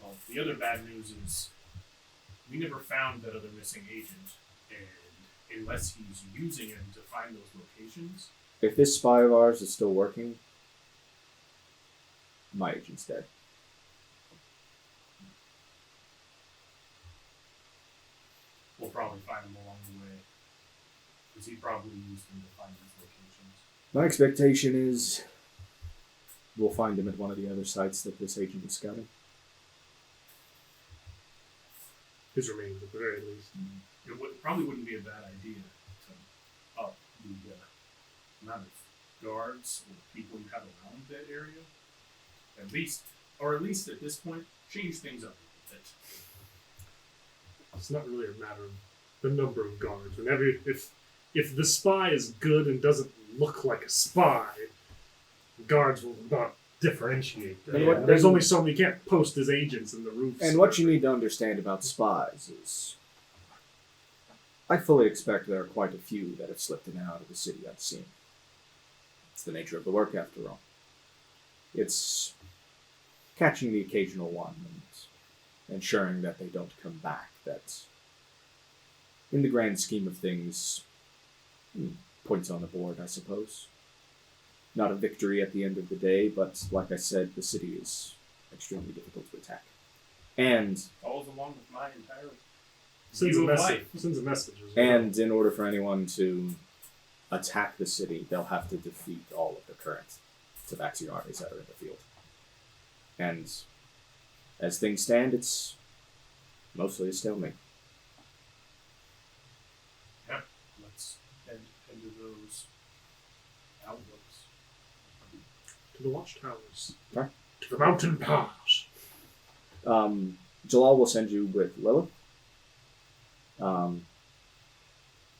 Well, the other bad news is we never found that other missing agent, and unless he's using him to find those locations. If this spy of ours is still working, my agent's dead. We'll probably find him along the way, because he probably used him to find these locations. My expectation is we'll find him at one of the other sites that this agent is scouting. His remains, at the very least. It probably wouldn't be a bad idea to up the amount of guards or people you have around that area. At least at this point, change things up a bit. It's not really a matter of the number of guards. Whenever, if the spy is good and doesn't look like a spy, guards will not differentiate. There's only so many. You can't post as agents in the roofs. And what you need to understand about spies is, I fully expect there are quite a few that have slipped in and out of the city unseen. It's the nature of the work, after all. It's catching the occasional one and ensuring that they don't come back. That's, in the grand scheme of things, points on the board, I suppose. Not a victory at the end of the day, but like I said, the city is extremely difficult to attack. And Follows along with my entire sends view a of message. life. Sends a message as well. And in order for anyone to attack the city, they'll have to defeat all of the current Tabaxi armies that are in the field. And as things stand, it's mostly a stalemate. Yeah, let's head into those outlooks. To the watchtowers. Okay. To the mountain pass. Jalal will send you with Lilith. Kind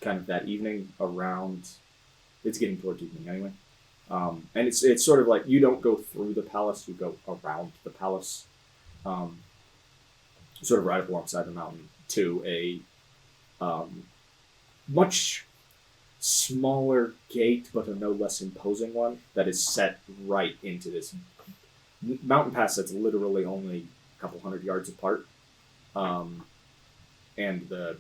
of that evening around. It's getting towards evening anyway. And it's sort of like you don't go through the palace, you go around the palace. Sort of right up alongside the mountain to a much smaller gate, but a no less imposing one that is set right into this mountain pass that's literally only a couple hundred yards apart. And the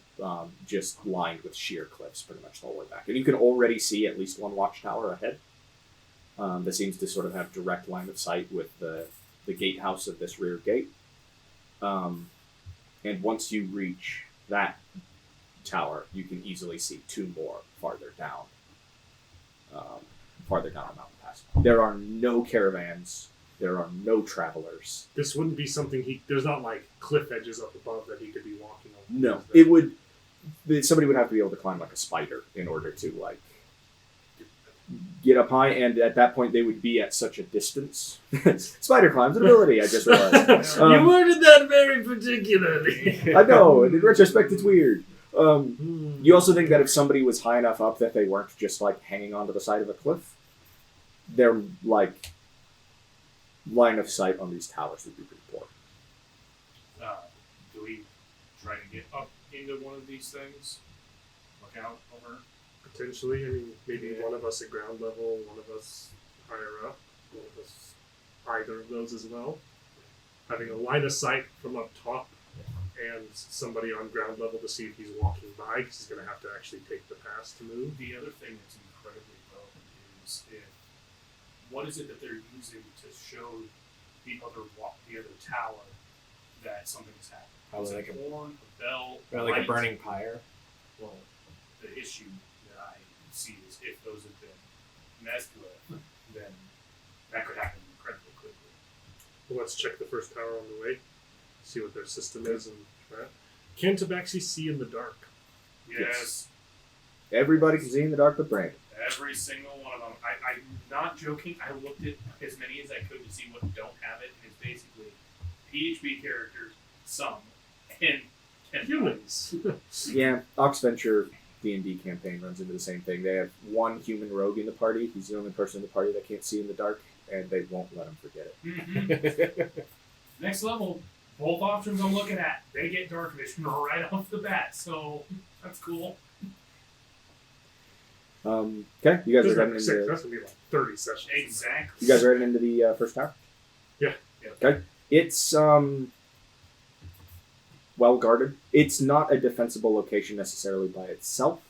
just lined with sheer cliffs pretty much the whole way back. And you can already see at least one watchtower ahead that seems to sort of have direct line of sight with the gatehouse of this rear gate. And once you reach that tower, you can easily see two more farther down the mountain pass. There are no caravans. There are no travelers. This wouldn't be something there's not like cliff edges up above that he could be walking on. No, it would. Somebody would have to be able to climb like a spider in order to like get up high, and at that point they would be at such a distance. Spider climb's an ability, I just realized. You worded that very particularly. I know, and in retrospect it's weird. You also think that if somebody was high enough up that they weren't just like hanging onto the side of a cliff, their like line of sight on these towers would be pretty poor. Do we try to get up into one of these things? Look out over. Potentially, I mean, maybe one of us at ground level, one of us higher up, one of us either of those as well. Having a line of sight from up top and somebody on ground level to see if he's walking by, because he's going to have to actually take the pass to move. The other thing that's incredibly relevant is what is it that they're using to show the other tower that something's happening? Probably Is like it a horn, a bell, Or like a light? burning pyre. Well, the issue that I see is if those have been messed with, then that could happen incredibly quickly. Well, let's check the first tower on the way, see what their system is, and try it. Can Tabaxi see in the dark? Yes, Everybody can see in the dark but Brandon. every single one of them. I'm not joking. I looked at as many as I could to see what don't have it, and it's basically PHP characters, some, and Humans. Yeah, Oxventure D&D campaign runs into the same thing. They have one human rogue in the party. He's the only person in the party that can't see in the dark, and they won't let him forget it. Mm-hmm. Next level, both options I'm looking at, they get dark vision right off the bat, so that's cool. Okay, you guys are heading That's into. going to be like 30 sessions. Exactly. You guys are heading into the first tower. Yeah. Okay. It's well guarded. It's not a defensible location necessarily by itself.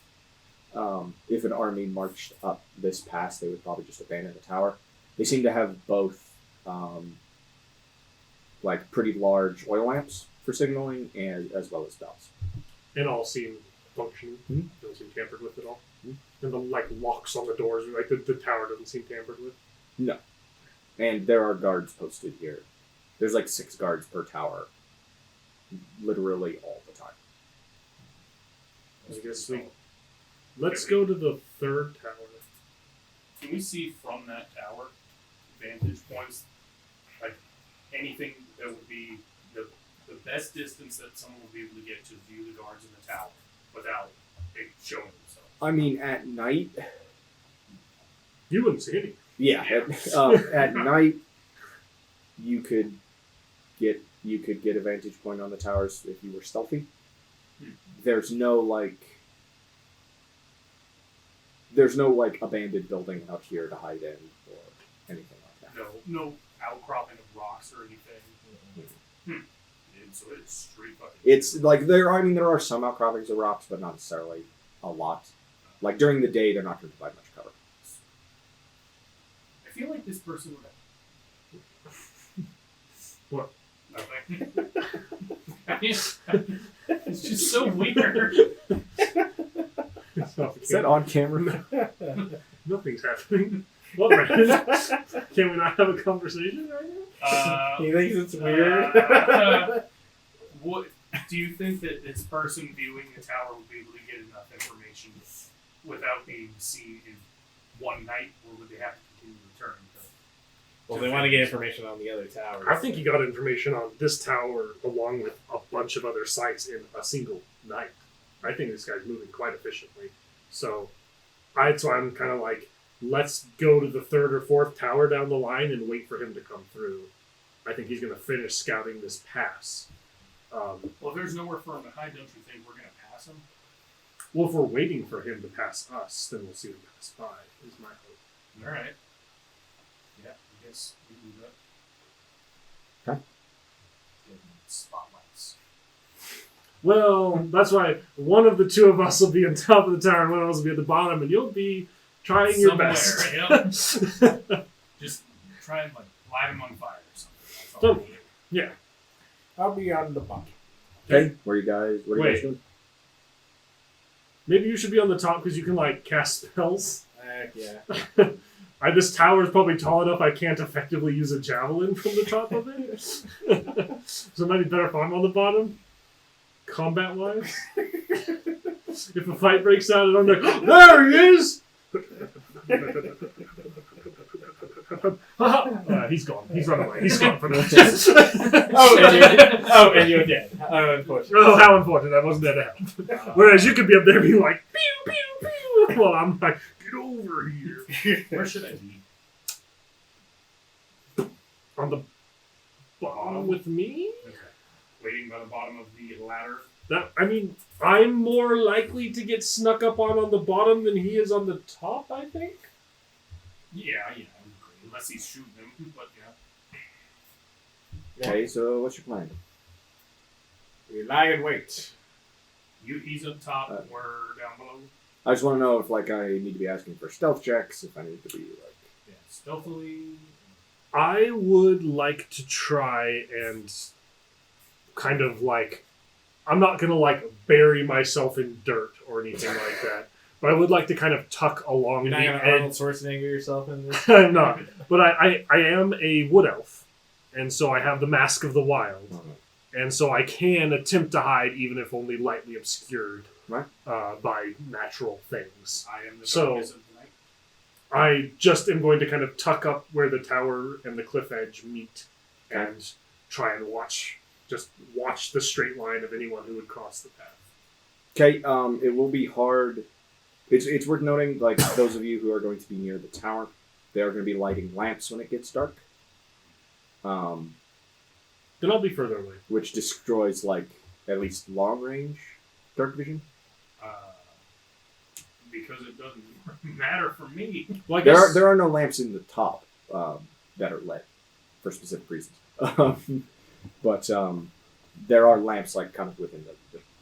If an army marched up this pass, they would probably just abandon the tower. They seem to have both, like pretty large oil lamps for signaling, and as well as bells. And all seem functioning. Mhm. Don't seem tampered with at all. Mhm. And the like locks on the doors, like the tower doesn't seem tampered with. No. And there are guards posted here. There's like 6 guards per tower, literally all the time. I guess let's go to the third tower. Can we see from that tower vantage points, like anything that would be the best distance that someone would be able to get to view the guards in the tower without it showing themselves? I mean, at night, You wouldn't see any. yeah, at night, you could get a vantage point on the towers if you were stealthy. There's no abandoned building out here to hide in or anything like that. No outcropping of rocks or anything. And so it's straight fucking. It's like there are some outcroppings of rocks, but not necessarily a lot. Like during the day, they're not going to provide much cover. I feel like this person would have. What? Nothing. I mean, it's just so weird. Is that on camera? Nothing's happening. What, Brandon? Can we not have a conversation right now? He thinks it's weird. What do you think that this person viewing the tower would be able to get enough information without being seen in one night, or would they have to continue returning? Well, they want to get information on the other towers. I think he got information on this tower along with a bunch of other sites in a single night. I think this guy's moving quite efficiently. So that's why I'm kind of like, let's go to the third or fourth tower down the line and wait for him to come through. I think he's going to finish scouting this pass. Well, if there's nowhere for him to hide, don't you think we're going to pass him? Well, if we're waiting for him to pass us, then we'll see him pass by, is my hope. All right. Yeah, I guess we can do that. Okay. Spotlights. Well, that's why one of the two of us will be on top of the tower and one of us will be at the bottom, and you'll be trying your best. Yep. Just try and light him on fire or something. That's all So- we do. Yeah. I'll be on the bucket. Okay, what are you guys Wait. doing? Maybe you should be on the top because you can, cast spells. Yeah. This tower is probably tall enough I can't effectively use a javelin from the top of it. So it might be better if I'm on the bottom, combat-wise. If a fight breaks out and I'm like, there he is! He's gone. He's run away. He's gone from the and you're dead. Unfortunately. Oh, how unfortunate! I wasn't there to help. Whereas you could be up there being like, pew pew pew, while I'm like, get over here. Where should I be? On the bottom with me? Okay. Waiting by the bottom of the ladder. I'm more likely to get snuck up on the bottom than he is on the top, I think. Yeah, I agree. Unless he's shooting him, but yeah. Okay, so what's your plan? We lie in wait. He's up top, we're down below. I just want to know if I need to be asking for stealth checks, if I need to be Stealthily. I would like to try and kind of I'm not gonna bury myself in dirt or anything like that, but I would like to kind of tuck along You're the not going to Arnold edge. Schwarzenegger yourself in this? I'm not, but I am a wood elf, and so I have the Mask of the Wild, and so I can attempt to hide even if only lightly obscured by natural things. I am the So- darkness of the night. I just am going to kind of tuck up where the tower and the cliff edge meet and try and watch the straight line of anyone who would cross the path. Okay, it will be hard. It's worth noting, those of you who are going to be near the tower, they are going to be lighting lamps when it gets dark. Then I'll be further away. Which destroys, at least long-range dark vision. Because it doesn't matter for me. Well, I guess There are no lamps in the top that are lit for specific reasons. But there are lamps kind of within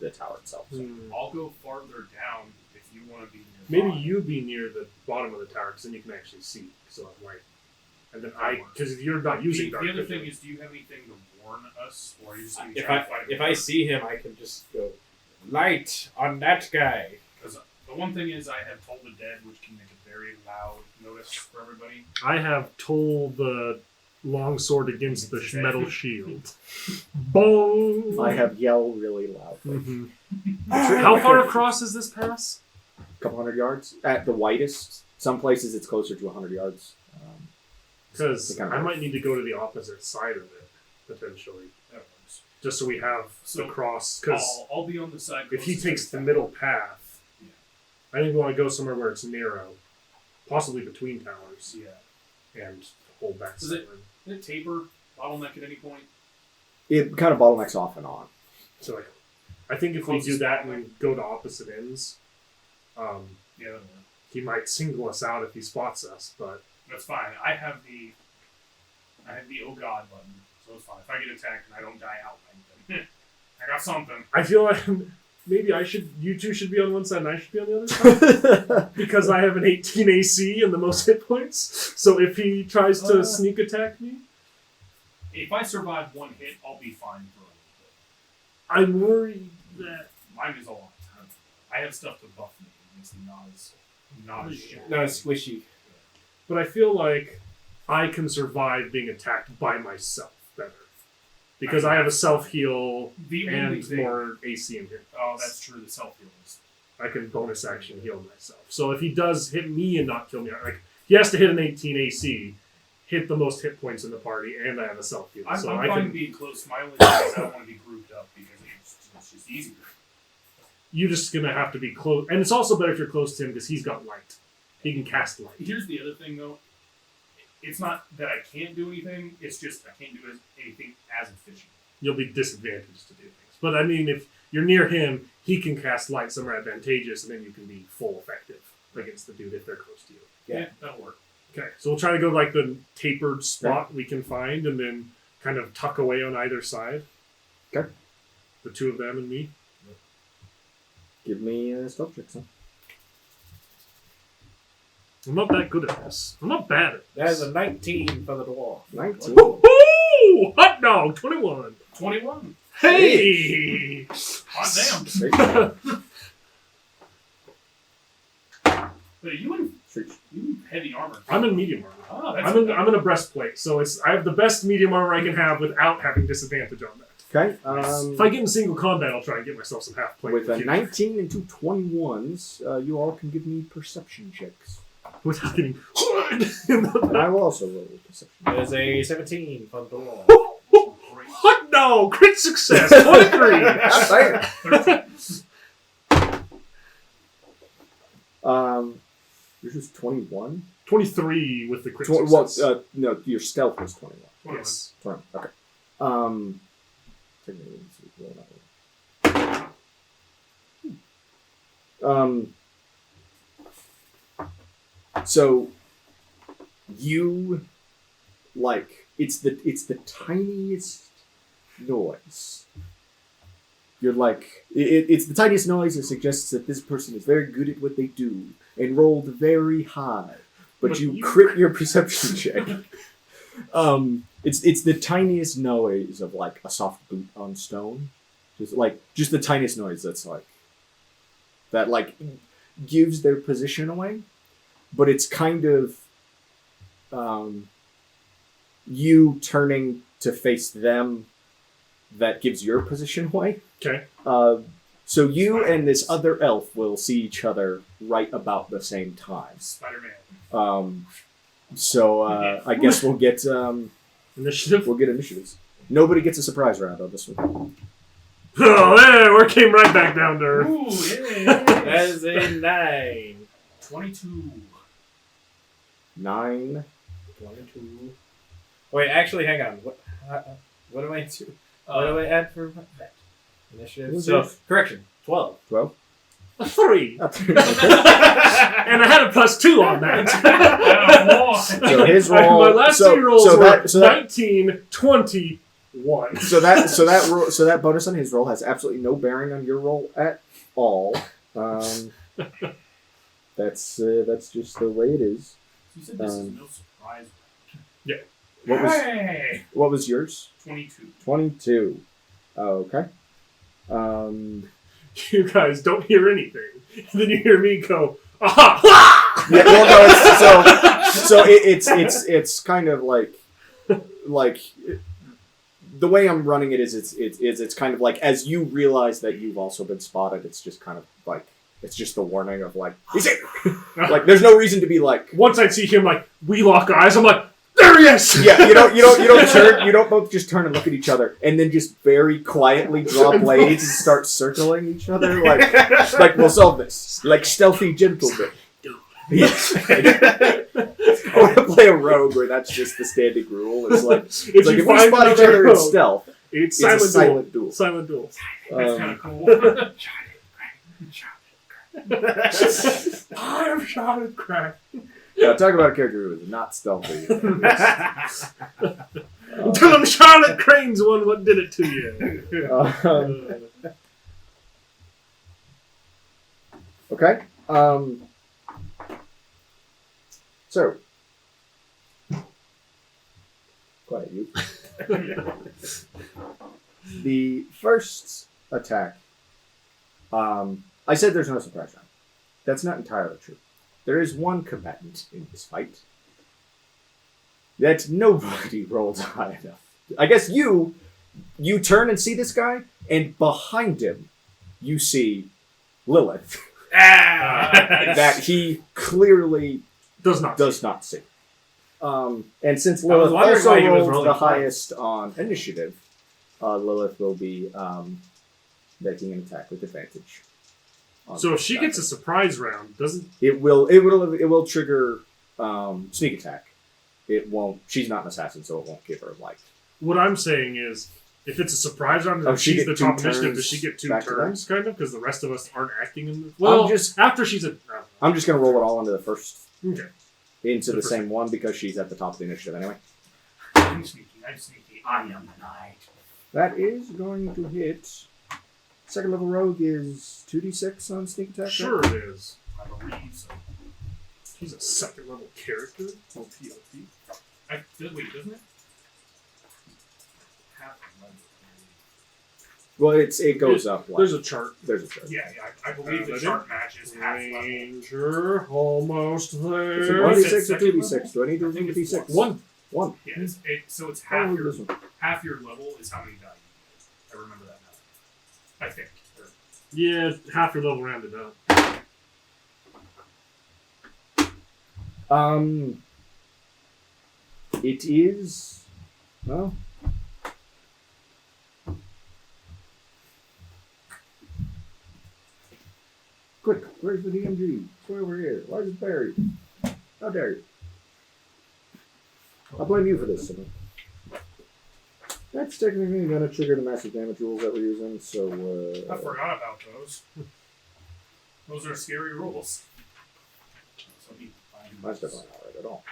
the tower itself. So. I'll go farther down if you want to be near. maybe you be near the bottom of the tower because then you can actually see. So I'm and then because you're not using dark The other vision. thing is, do you have anything to warn us, or are you just going to try to fight him? If I see him, I can just go, light on that guy. Because the one thing is, I have Toll the Dead, which can make a very loud notice for everybody. I have told the longsword against the metal shield. Boom! I have yell really loud. Mhm. How far across is this pass? A couple hundred yards at the widest. Some places it's closer to 100 yards. Because I might need to go to the opposite side of it, potentially. That works. Just so we have So, the cross. Because I'll be on the side. if he closest to takes the tower. middle path, Yeah. I think we want to go somewhere where it's narrow. Possibly between towers. Yeah. And hold back Is some. Did it taper, bottleneck at any point? It kind of bottlenecks off and on. So I think if we do Closest that bottleneck. and go to opposite ends, Yeah, that'll work. he might single us out if he spots us, but That's fine. I have the oh god button, so it's fine. If I get attacked and I don't die outright, then I got something. I feel like maybe you two should be on one side and I should be on the other side. Because I have an 18 AC and the most hit points. So if he tries to sneak attack me, If I survive one hit, I'll be fine for a little bit. I'm worried that Mine is a lot. I have stuff to buff me. It makes me not as shit. No, squishy. but I feel like I can survive being attacked by myself better. Because I have a self-heal The only and thing. more AC in here. Oh, that's true. The self heal is. I can bonus action heal myself. So if he does hit me and not kill me, he has to hit an 18 AC, hit the most hit points in the party, and I have a self heal. I'm So fine I can. being close. My only thing is I don't want to be grouped up because it's just easier. You're just gonna have to be close, and it's also better if you're close to him because he's got light. He can cast light. Here's the other thing, though. It's not that I can't do anything. It's just I can't do anything as efficient. You'll be disadvantaged to do things. But I mean, if you're near him, he can cast light somewhere advantageous, and then you can be full effective against the dude if they're close to you. Yeah, that'll work. Okay, so we'll try to go to the tapered spot we can find, and then kind of tuck away on either side. Okay. The two of them and me. Give me a stealth check, son. I'm not that good at this. I'm not bad at That this. is a 19 for the dwarf. 19. Woohoo! Hot dog! 21! 21. Hey! Hot damn. But you in heavy armor. I'm in medium armor. Oh, that's I'm in a breastplate, so I have the best medium armor I can have without having disadvantage on that. Okay. If I get in single combat, I'll try and get myself some half plate. With a 19 and 2 21s, you all can give me perception checks. Without getting And I will also roll perception. That is a 17 for the dwarf. hot Wow! Crit success! 23! That's fair. 13. Yours was 21? 23 with the crit Well, success. no, your stealth was 21. Yes. 21. Okay. Technically, let's see, roll that one. So you like it's the tiniest noise. You're like it's the tiniest noise that suggests that this person is very good at what they do and rolled very high, but you crit your perception check. It's the tiniest noise of like a soft boot on stone, just the tiniest noise that's like that like gives their position away, but it's kind of you turning to face them that gives your position away. Okay. So you and this other elf will see each other right about the same time. Spider-Man. So I guess we'll get Initiative? we'll get initiatives. Nobody gets a surprise round on this one. Oh, there! We came right back down to earth. Ooh, yeah. That is a 9. 22. 9. 22. Wait, actually, hang on. What am I do? What do I add for that? Initiative? Who's So, this? correction. 12. 12. A 3. So And I had a +2 on that. his roll. My last so, two rolls so were that, so that 19, 21. So that bonus on his roll has absolutely no bearing on your roll at all. That's just the way it is. You said this is no surprise. What was yours? 22. 22. Okay. You guys don't hear anything. And then you hear me go, aha! Yeah, well, no, it's kind of like the way I'm running it is it's kind of like as you realize that you've also been spotted, it's just kind of like it's just the warning of like he's here. Like there's no reason to be like Once I see him, like, we lock eyes, I'm like, there he is! yeah, you don't turn, you don't both just turn and look at each other and then just very quietly draw blades and start circling each other like we'll solve this like stealthy gentlemen. Yes. I want to play a rogue where that's just the standing rule. It's like If if you we find spot each another other in rogue, stealth, it's it's a silent duel. silent duel. That's kind of cool. I am shot at crack. Yeah, talk about a character who is not stealthy. Tell him Charlotte Crane's the one what did it to you. Okay. So, quiet you. The first attack. I said there's no surprise round. That's not entirely true. There is one combatant in this fight that nobody rolled high enough. I guess you turn and see this guy, and behind him, you see Lilith. That he clearly Does not see. And since I was Lilith wondering also why he was rolled rolling the twice. highest on initiative, Lilith will be making an attack with advantage. on So if this she guy. gets a surprise round, doesn't It will trigger sneak attack. It won't. She's not an assassin, so it won't give her like. what I'm saying is, if it's a surprise round Oh, and she she's get the two top initiative, turns does she get 2 back to turns, kind of? Because the rest of us aren't acting in the... Well, just- after she's a... I'm just gonna roll it all into the first Okay. into the The same one because she's at the top of the initiative anyway. I'm sneaky. I am the knight. That is going to hit. Second level rogue is 2d6 on sneak attack. right? Sure it is. I believe so. She's a second level character. Oh, POP. Wait, doesn't it? Half a level. Well, it goes up. Like, There's a chart. there's a chart. Yeah, I believe the That chart matches half level. Ranger, almost Is it there. 1d6 or Second 2d6? level? Do I need to I think do it's d6? One. One. Yeah, so it's Oh, half your this one. half your level is how many die you get. I remember that now. I think. Or- Yeah, half your level rounded up. It is. Well. Where's the DMG? It's way over here. Why is it buried? How dare you? I'll blame you for this, Simon. That's technically going to trigger the massive damage rules that we're using, so... I forgot about those. Those are scary rules. So That's definitely not right at all.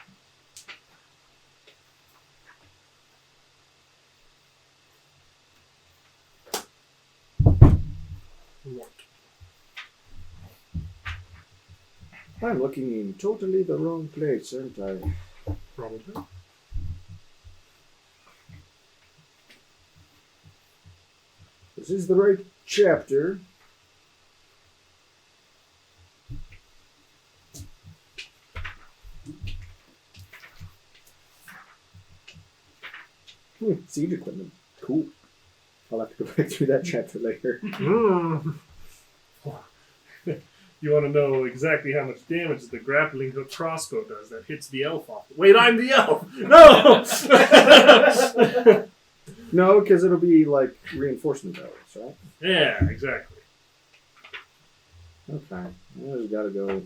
What? I'm looking in totally the wrong place, aren't I? Probably. This is the right chapter. Siege equipment. Cool. I'll have to go back through that chapter later. You want to know exactly how much damage the grappling hook crossbow does that hits the elf off. Wait, I'm the elf! No! No, because it'll be like reinforcement arrows, right? Yeah, exactly. Okay. I just gotta go.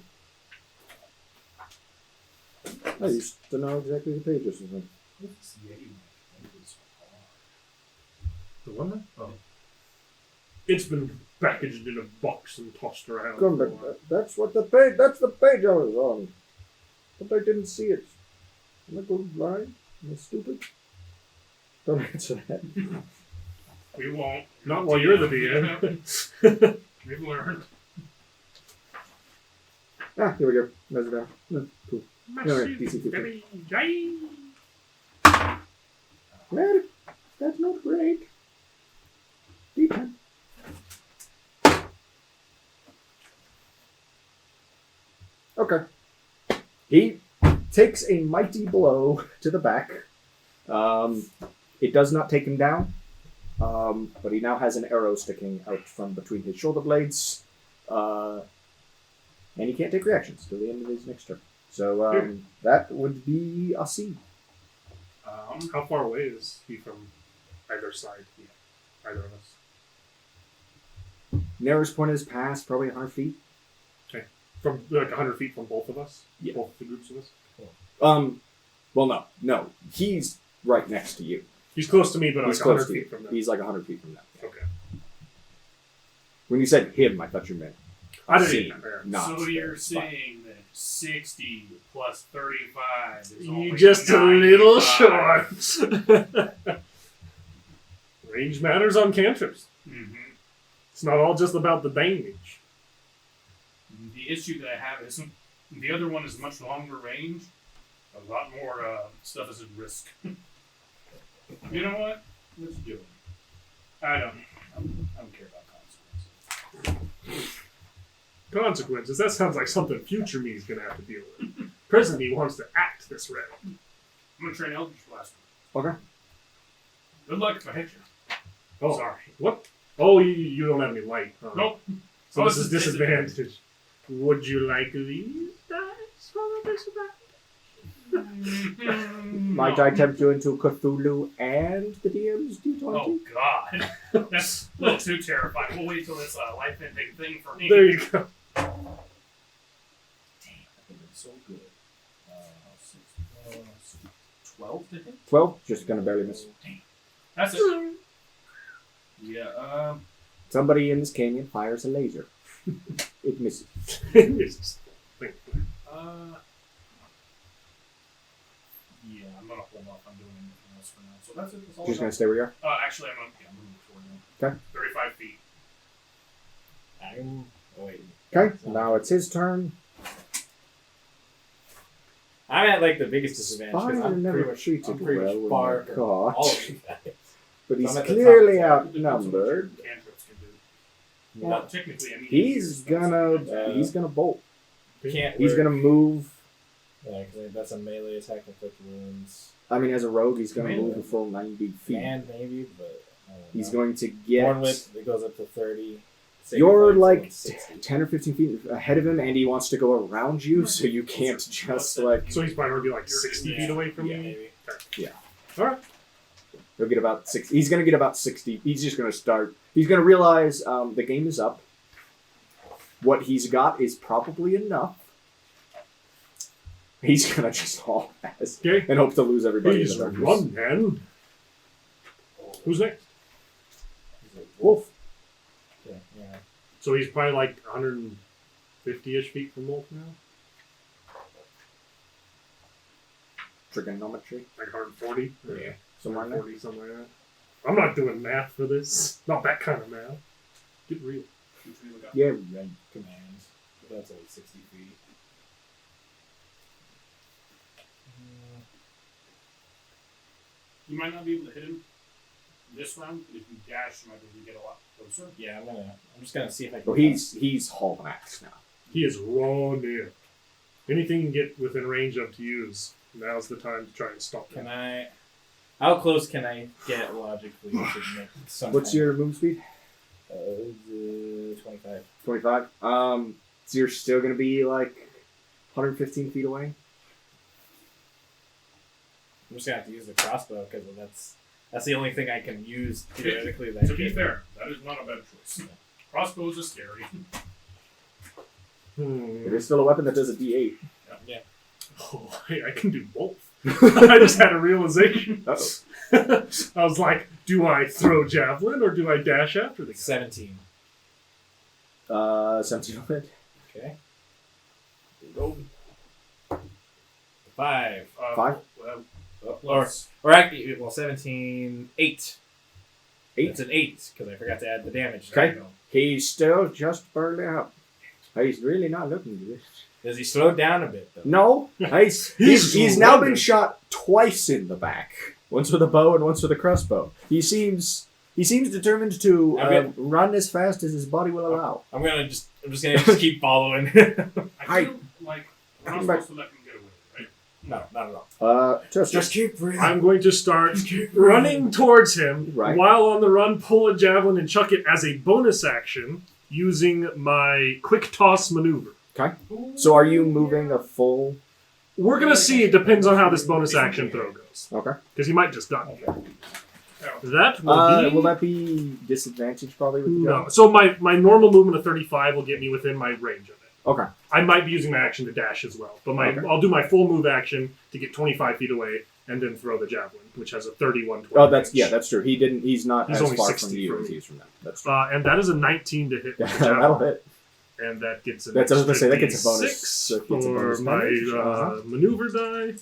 I used to know exactly the pages or something. What's the Yeti knife? It's so hard. The one there? Oh. It's been packaged in a box and tossed around. Come back. That's what the page. That's the page I was on. But I didn't see it. Am I going blind? Am I stupid? Don't answer that. we won't. Not while you're the DM. We've learned. Ah, here we go. Measure down. No, cool. Anyway, DC 15. Well, that's not great. D10. Okay. He takes a mighty blow to the back. It does not take him down, but he now has an arrow sticking out from between his shoulder blades, and he can't take reactions till the end of his next turn. So that would be a C. How far away is he from either side? Yeah. Either of us. Nearest point of his pass, probably 100 feet. Okay. From like 100 feet from both of us? Yeah. Both the groups of us? Well, no. He's right next to you. He's close to me, but He's like close 100 to you. feet from them. He's like 100 feet from them. Okay. When you said him, I thought you meant I didn't C, even compare. not so there, you're but- saying that 60 plus 35 is only You just a little 95. short. Range matters on cantrips. Mm-hmm. It's not all just about the damage. The issue that I have is the other one is much longer range. A lot more stuff is at risk. You know what? Let's do it. I don't care about consequences. Consequences? That sounds like something future me is going to have to deal with. Present me wants to act this way. I'm gonna train Eldritch Blast. Okay. Good luck if I hit you. Oh, Sorry. What? Oh, you don't have any light. Huh? Nope. So Oh, this this is is disadvantage. Would you like these dice for the disadvantage? Might I tempt you into Cthulhu and the DM's D20? Oh God, that's a little too terrifying. We'll wait till it's a life-ending thing for me. There you go. Damn, that would have been so good. 6 plus 12 to hit? 12? Just gonna barely miss. That's it. Yeah. Somebody in this canyon fires a laser. It misses. Misses. Thankfully. Yeah. I'm gonna hold off on doing anything else for now. So that's it. That's all. Just I gonna got. stay where you are? Actually, I'm moving forward now. Okay. 35 feet. I'm waiting. Okay, now it's his turn. I'm at like the biggest disadvantage because Spider I'm never pretty much treated I'm pretty well much when far they're from caught. all of you guys. But he's I'm at the clearly top, Depends on what your outnumbered. cantrips can do. Yeah. Well, technically, I mean, He's gonna bolt. Can't He's work. gonna move. Yeah, because that's a melee attack inflict wounds. I mean, as a rogue, he's gonna Melee. move a full 90 feet. And maybe, but I don't He's know. going to get. Horn width, it goes up to 30. Saving You're points, like 60. 10 or 15 feet ahead of him, and he wants to go around you, so you can't just like. So he's probably going to be like 60 feet away from Yeah, me? maybe. Alright. He'll get about 60. He's gonna get about 60. He's just gonna start. He's gonna realize the game is up. what he's got is probably enough. He's gonna just haul ass Okay. and hope to lose everybody in Please the darkness. run, man. Who's next? Wolf. Yeah, yeah. So he's probably like 150-ish feet from Wolf now? Trigonometry. Like 140? Yeah. Somewhere in there. 140, somewhere like that. I'm not doing math for this. Not that kind of math. Get real. Yeah, right. Commands. But that's like 60 feet. You might not be able to hit him this round, but if you dash, you might be able to get a lot closer. Yeah, I'm just gonna see if I can. Well, he's hauling axe now. He is running. Anything you can get within range of to use, now's the time to try and stop him. How close can I get logically to make some? What's your move speed? 25. 25. So you're still gonna be like 115 feet away. I'm just gonna have to use the crossbow because that's the only thing I can use theoretically. That To be fair, that is not a bad choice. Crossbows are scary. It is still a weapon that does a D8. Yeah. Oh, I can do both. I just had a realization. Uh-oh. I was like, do I throw javelin or do I dash after the guy? 17. 17 on it. Okay. Roll. 5. 5? Or actually, 17. 8. 8? It's an 8 because I forgot to add the damage. Okay. He's still just barely up. He's really not looking good. Does he slow down a bit though? No, he's now been shot twice in the back. Once with a bow and once with a crossbow. He seems determined to run as fast as his body will allow. I'm just gonna keep following. I feel like we're not supposed to let him get away, right? No, not at all. Just keep breathing. I'm going to start running towards him, Right. while on the run, pull a javelin and chuck it as a bonus action using my quick toss maneuver. Okay. So are you moving a full? We're going to see. It depends on how this bonus action throw goes. Okay. Because he might just die. Okay. That will be... Will that be disadvantage probably with the No. javelin? So my normal movement of 35 will get me within my range of it. Okay. I might be using my action to dash as well. But Okay. I'll do my full move action to get 25 feet away and then throw the javelin, which has a 31-20 Oh, that's range. that's true. He's not He's as only far 60 from you from as me. he is from them. That's true. And that is a 19 to hit. With the That'll javelin. hit. And that gets an That's what I was gonna say, that gets a extra bonus. D6 So it gets a for bonus my damage. maneuver die.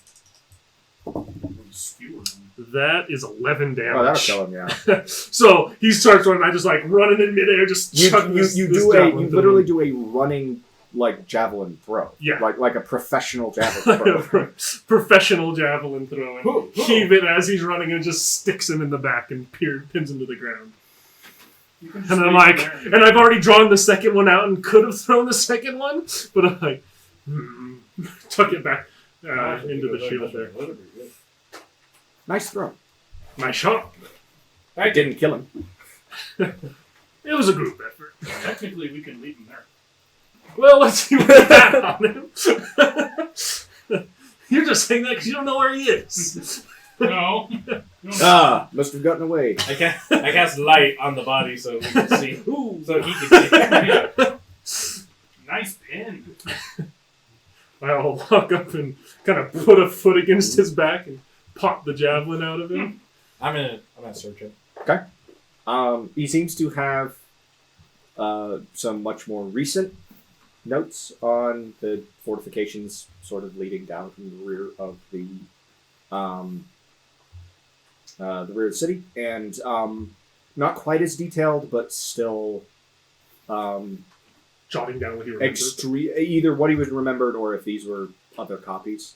Skewer them. That is 11 damage. Oh, that'll kill him. Yeah. So he starts running. I just like running in midair, just chuck this javelin You to literally him. do a running like javelin throw. Yeah. Like a professional javelin throw. Professional javelin throwing. Whoa. Heave it as he's running and just sticks him in the back and pins him to the ground. You can And just I'm leave like, him there and I've already drawn the second one out and could have thrown the second one, but I'm like, tuck it back into the shield there. Nice throw. Nice shot. I didn't kill him. It was a group effort. Technically, we can leave him there. Well, let's see what that on him. You're just saying that because you don't know where he is. No. Must have gotten away. I cast light on the body so we can see. Ooh. So he can see. Nice pin. I'll walk up and kind of put a foot against his back and pop the javelin out of him. I'm gonna search him. Okay. He seems to have some much more recent notes on the fortifications sort of leading down from the rear of the rear of the city, and not quite as detailed, but still Jotting down what he remembers. either what he was remembered or if these were other copies.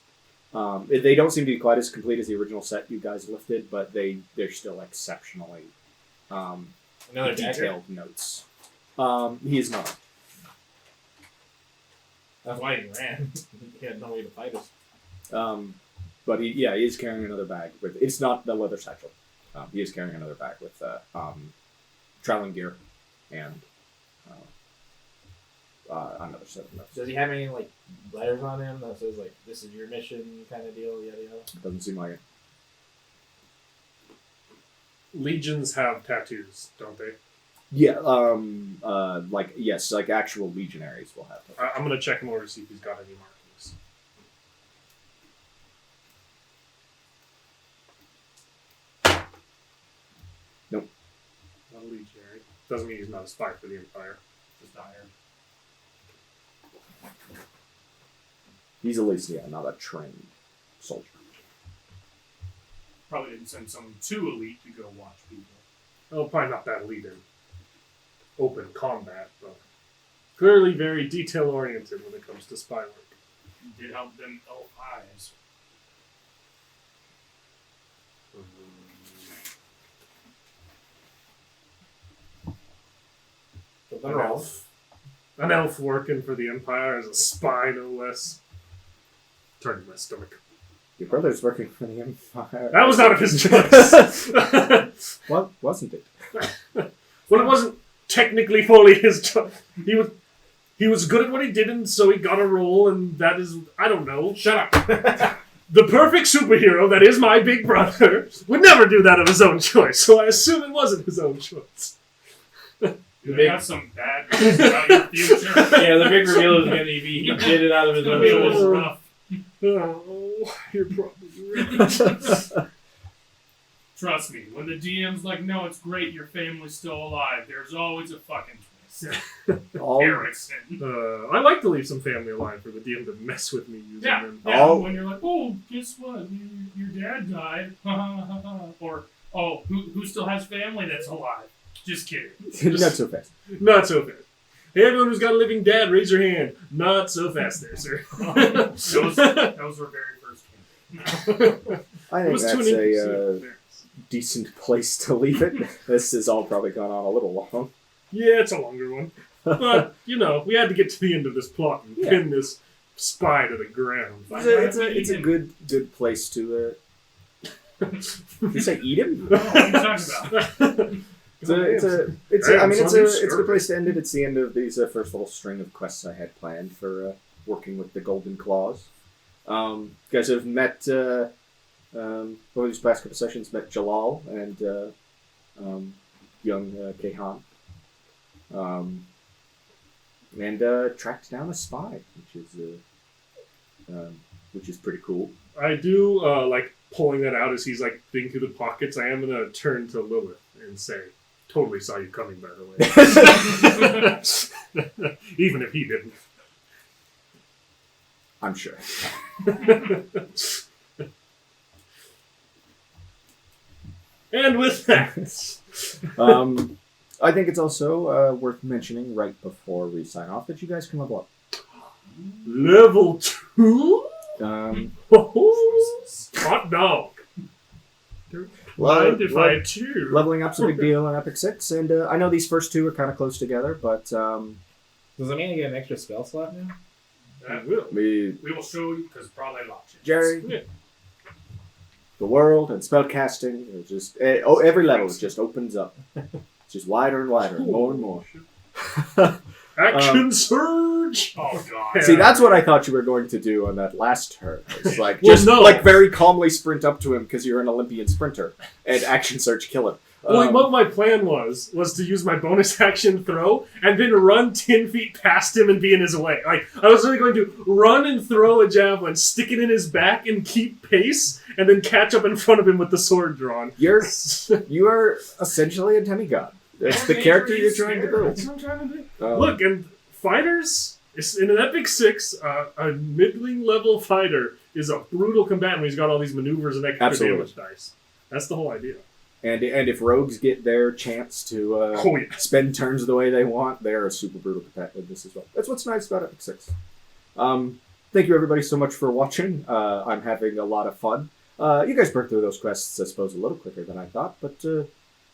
They don't seem to be quite as complete as the original set you guys lifted, but they're still exceptionally Another dagger. detailed notes. He is not. That's why he ran. He had no way to fight us. But he is carrying another bag with. It's not the leather satchel. He is carrying another bag with traveling gear and another set of notes. Does he have any like letters on him that says like "This is your mission" kind of deal? Yada yada. Doesn't seem like it. Legions have tattoos, don't they? Yeah, like, yes, like actual legionaries will have them. I'm gonna check him over to see if he's got any markings. Nope. Not a legionary. Doesn't mean he's not a spy for the Empire. Just iron. He's at least, yeah, not a trained soldier. Probably didn't send someone too elite to go watch people. Oh, probably not that elite in open combat, but clearly very detail oriented when it comes to spy work. Did help them elf eyes. An elf working for the Empire as a spy, no less. Turning my stomach. Your brother's working for the Empire. That was not of his choice. What wasn't it? Well, it wasn't technically fully his choice. He was good at what he did, and so he got a role, and that is, I don't know. Shut up. The perfect superhero that is my big brother would never do that of his own choice, so I assume it wasn't his own choice. You got some bad news about your future. Yeah, the big reveal is going to be he did it out of his own It was choice. rough. Oh, you're probably right. Trust me, when the DM's like, no, it's great, your family's still alive, there's always a fucking twist. All, Erickson. I like to leave some family alive for the DM to mess with me using Yeah, them. yeah. All- When you're like, oh, guess what? Your dad died. Or, oh, who still has family that's alive? Just kidding. not so fast. Not so fast. Hey, everyone who's got a living dad, raise your hand. Not so fast there, sir. That was our very first game. I It think was that's too a decent place to leave it. This has all probably gone on a little long. Yeah, it's a longer one. But, you know, we had to get to the end of this plot and Yeah. pin this spy to the ground. It's a good place to. Did you say eat him? Oh, what are you talking about? It's a good place to end it. It's the end of these first little string of quests I had planned for working with the Golden Claws. You guys have met over these past couple sessions. Met Jalal and young Kehan, and tracked down a spy, which is pretty cool. I do like pulling that out as he's like digging through the pockets. I am gonna turn to Lilith and say, "Totally saw you coming, by the way." Even if he didn't. I'm sure. And with that, I think it's also worth mentioning right before we sign off that you guys can level up. level 2? Hot dog. Mind if I too? Leveling up's a big deal in Epic 6, and I know these first two are kind of close together, but Does that mean I get an extra spell slot now? I will. We will show you because probably a lot. Jerry, Yeah. the world and spellcasting, is just every level just opens up. It's just wider and wider, and more and more. Action surge! Oh god. See, that's what I thought you were going to do on that last turn. It's like Well, just no. like very calmly sprint up to him because you're an Olympian sprinter and action search kill him. Well, what my plan was to use my bonus action throw and then run 10 feet past him and be in his way. Like, I was really going to run and throw a javelin, stick it in his back and keep pace, and then catch up in front of him with the sword drawn. You are essentially a demigod. It's the character you're trying to build. That's what I'm trying to do. Look, and fighters, in an Epic 6, a middling level fighter is a brutal combatant when he's got all these maneuvers and extra Absolutely. damage dice. That's the whole idea. And if rogues get their chance to Oh, yeah. spend turns the way they want, they're a super brutal competitor with this as well. That's what's nice about Epic 6. Thank you everybody so much for watching. I'm having a lot of fun. You guys burnt through those quests, I suppose, a little quicker than I thought, but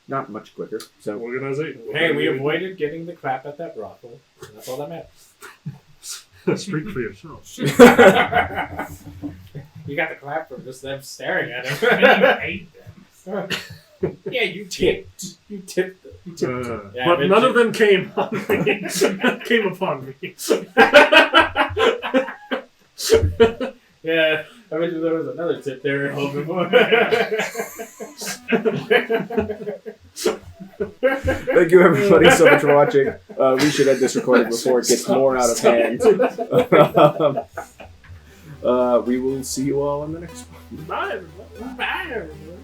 not much quicker. So Organization. Hey, we avoided getting the crap at that brothel. That's all that matters. Speak for yourself. You got the clap from just them staring at And him. you hate them. Yeah, you tipped. You tipped. Yeah, but I bet none you- of them came on me. Came upon me. Yeah, I bet you there was another tip there hoping for. Thank you, everybody, so much for watching. We should end this recording before it gets more out of hand. We will see you all in the next one. Bye, everybody. Bye, everyone.